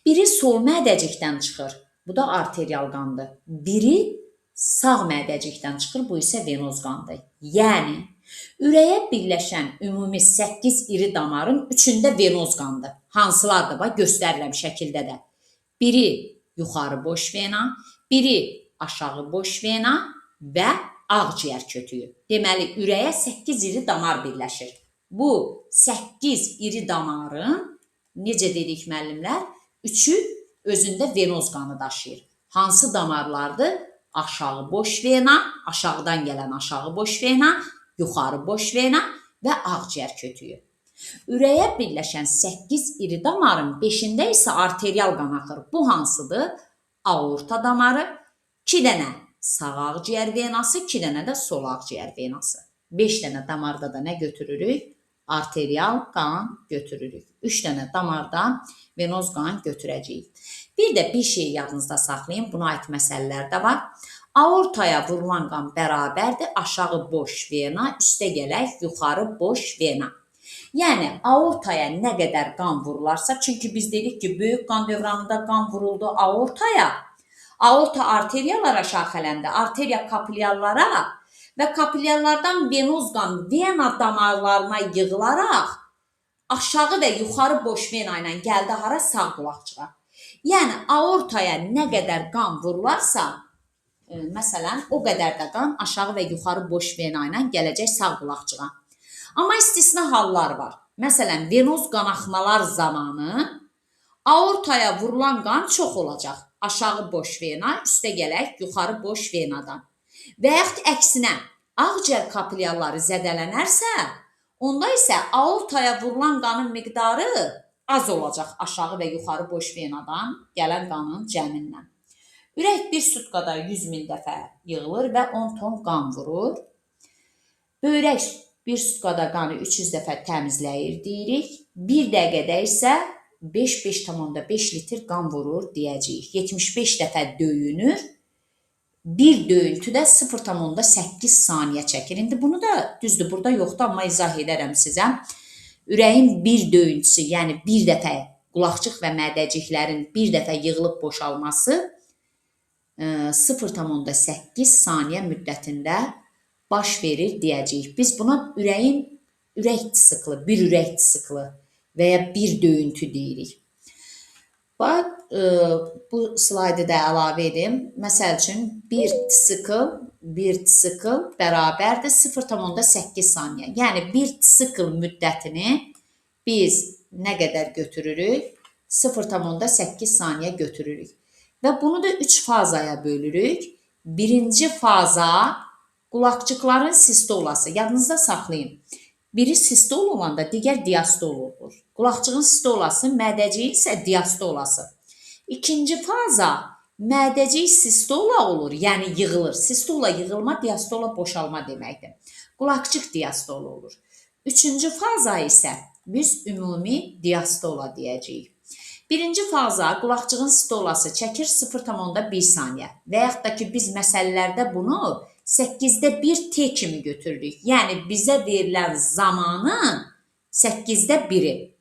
Biri sol mədəcikdən çıxır. Bu da arterial qandır. Biri sağ mədəcikdən çıxır, bu isə venoz qandır. Yəni, ürəyə birləşən ümumi 8 iri damarın 3-ündə venoz qandır. Hansılardır? Bax, göstərirəm şəkildə də. Biri yuxarı boş vena, biri aşağı boş vena və ağciyər kötüyü. Deməli, ürəyə 8 iri damar birləşir. Bu 8 iri damarın, necə dedik müəllimlər, 3-ü özündə venoz qanı daşıyır. Hansı damarlardır? Aşağı boş vena, aşağıdan gələn aşağı boş vena, yuxarı boş vena və ağciyər kötüyü. Ürəyə birləşən 8 iri damarın 5-də isə arterial qan axır. Bu hansıdır? Aorta damarı, 2 dənə sağ ağciyər venası, 2 dənə də sol ağciyər venası. 5 dənə damarda da nə götürürük? Arterial qan götürürük. 3 dənə damarda venoz qan götürəcəyik. Bir də bir şey yadınızda saxlayın, buna aid məsələlər də var. Aortaya vurulan qan bərabərdir, aşağı boş vena, üstə gələk yuxarı boş vena. Yəni, aortaya nə qədər qan vurularsa, çünki biz dedik ki, böyük qan dövranında qan vuruldu aortaya, aorta arteriyalara şaxələndi, arteriya kapilyarlara və kapilyarlardan venoz qan vena damarlarına yığılaraq aşağı və yuxarı boş vena ilə gəldi hara? Sağ qulaqçığa. Yəni, aortaya nə qədər qan vurularsa, məsələn, o qədər də qan aşağı və yuxarı boş vena ilə gələcək sağ qulaqçığa. Amma istisna hallar var. Məsələn, venoz qanaxmalar zamanı Aortaya vurulan qan çox olacaq. Aşağı boş vena, üstə gələk yuxarı boş venadan. Və yaxud əksinə, ağciyər kapilyarları zədələnərsə, onda isə aortaya vurulan qanın miqdarı az olacaq aşağı və yuxarı boş venadan gələn qanın cəmindən. Ürək bir sutkada 100.000 dəfə yığılır və 10 ton qan vurur. Böyrək bir sutkada qanı 300 dəfə təmizləyir deyirik. Bir dəqiqədə isə 5,5 litr qan vurur deyəcəyik. 75 dəfə döyünür. Bir döyüntüdə 0,8 saniyə çəkir. İndi bunu da düzdür, burada yoxdur, amma izah edərəm sizə. Ürəyin bir döyüntüsü, yəni bir dəfə qulaqçıq və mədəciklərin bir dəfə yığılıb boşalması 0,8 saniyə müddətində baş verir deyəcəyik. Biz buna ürək siklı, bir ürək siklı və ya bir döyüntü deyirik. Bax, bu slaydı da əlavə edim. Məsəl üçün, bir tsikl bərabərdir 0,8 saniyə. Yəni, bir tsikl müddətini biz nə qədər götürürük? 0,8 saniyə götürürük. Və bunu da 3 fazaya bölürük. Birinci faza qulaqçıqların sistolası. Yadınızda saxlayın. Biri sistol olanda digər diastol olur. Qulaqçığın sistolası, mədəciyin isə diastolası. İkinci faza mədəcik sistola olur, yəni yığılır. Sistola yığılma, diastola boşalma deməkdir. Qulaqçıq diastola olur. Üçüncü faza isə biz ümumi diastola deyəcəyik. Birinci faza qulaqçığın sistolası çəkir 0,1 saniyə və yaxud da ki biz məsələlərdə bunu 8'də 1 T kimi götürürük. Yəni bizə verilən zamanın 8'də 1'i.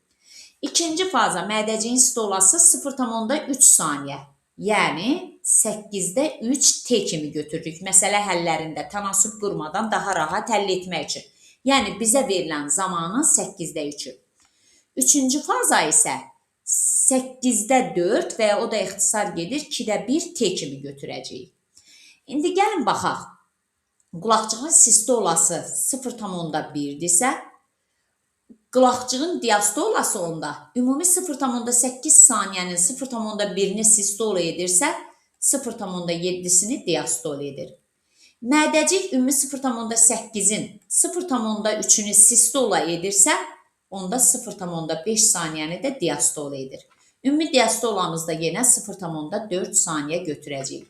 İkinci faza mədəciyin sistolası 0,3 saniyə. Yəni 8'də 3 T kimi götürürük. Məsələ həllərində tənasüb qurmadan daha rahat həll etmək üçün. Yəni bizə verilən zamanın 8'də 3'ü. Üçüncü faza isə 8'də 4 və ya o da ixtisar gedir 2'də 1 T kimi götürəcəyik. İndi gəlin baxaq. Qulaqçığın sistolası 0,1'dirsə, qulaqçığın diastolası onda ümumi 0,8 saniyənin 0,1'ini sistola edirsə, 0,7'sini diastola edir. Mədəcik ümumi 0,8'in 0,3'ünü sistola edirsə, onda 0,5 saniyəni də diastola edir. Ümumi diastolamızda yenə 0,4 saniyə götürəcəyik.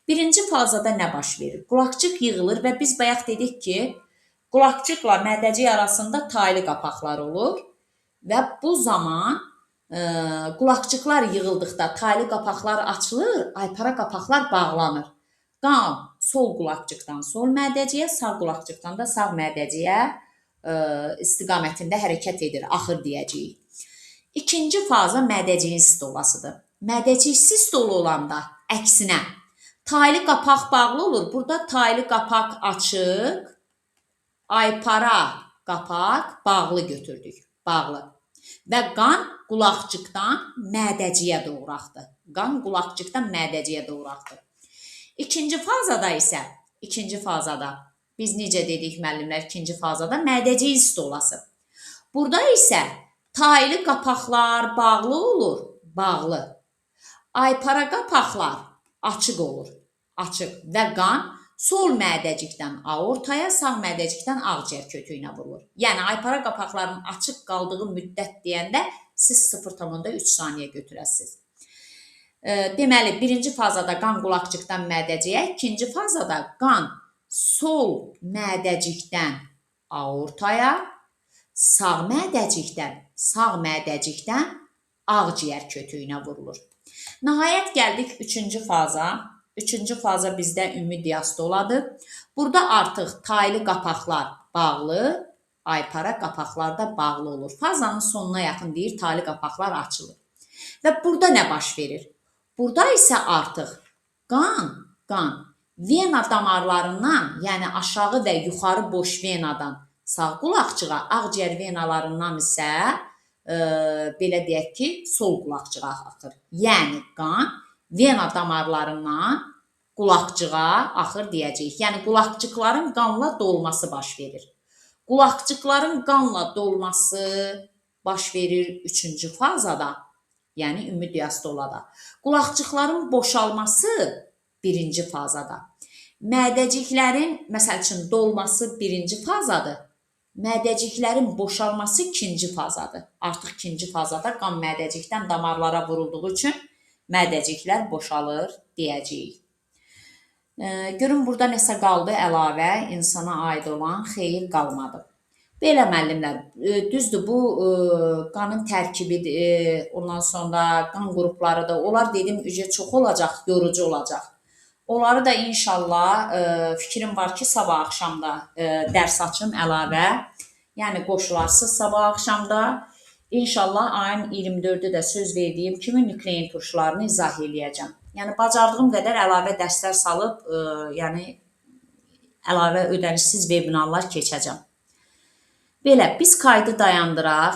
Birinci fazada nə baş verir? Qulaqçıq yığılır və biz bayaq dedik ki, qulaqçıqla mədəcik arasında taylı qapaqlar olur və bu zaman qulaqçıqlar yığıldıqda taylı qapaqlar açılır, aypara qapaqlar bağlanır. Qan sol qulaqçıqdan sol mədəciyə, sağ qulaqçıqdan da sağ mədəciyə istiqamətində hərəkət edir, axır deyəcəyik. İkinci faza mədəciyin sistolasıdır. Mədəcik sistolu olanda əksinə taylı qapaq bağlı olur. Burada taylı qapaq açıq, aypara qapaq bağlı götürdük. Bağlı. Və qan qulaqçıqdan mədəciyə doğru axdı. Qan qulaqçıqdan mədəciyə doğru axdı. İkinci fazada biz necə dedik müəllimlər, ikinci fazada mədəciyin sistolası. Burada isə taylı qapaqlar bağlı olur, bağlı. Aypara qapaqlar açıq olur, açıq və qan sol mədəcikdən aortaya, sağ mədəcikdən ağciyər kötüyünə vurulur. Yəni aypara qapaqların açıq qaldığı müddət deyəndə siz 0,3 saniyə götürəsiniz. Deməli, birinci fazada qan qulaqçıqdan mədəciyə, ikinci fazada qan sol mədəcikdən aortaya, sağ mədəcikdən ağciyər kötüyünə vurulur. Nəhayət gəldik üçüncü faza. Üçüncü faza bizdə ümumi diastoladır. Burada artıq taylı qapaqlar bağlı, aypara qapaqlar da bağlı olur. Fazanın sonuna yaxın deyir, taylı qapaqlar açılır. Və burada nə baş verir? Burada isə artıq qan vena damarlarından, yəni aşağı və yuxarı boş venadan sağ qulaqçığa, ağciyər venalarından isə belə deyək ki, sol qulaqçığa axır. Yəni qan vena damarlarından qulaqçığa axır deyəcəyik. Yəni qulaqçıqların qanla dolması baş verir. Qulaqçıqların qanla dolması baş verir üçüncü fazada. yəni ümumi diastolada. Qulaqcıqların boşalması birinci fazada. Mədəciklərin, məsəl üçün, dolması birinci fazadır. Mədəciklərin boşalması ikinci fazadır. Artıq ikinci fazada qan mədəcikdən damarlara vurulduğu üçün mədəciklər boşalır deyəcəyik. Görün, burada nəsə qaldı əlavə, insana aid olan, xeyir qalmadı. Belə müəllimlər, düzdür, bu qanın tərkibidir, ondan sonra qan qruplarıdır. Onlar dedim, çox olacaq, yorucu olacaq. Onları da inşallah fikrim var ki, sabah axşamda dərs açım əlavə. Yəni qoşularsız sabah axşamda. İnşallah ayın 24-də də söz verdiyim kimi nüklein turşularını izah eləyəcəm. Yəni bacardığım qədər əlavə dərslər salıb, yəni əlavə ödənişsiz vebinarlar keçəcəm. Belə, biz kaydı dayandıraq.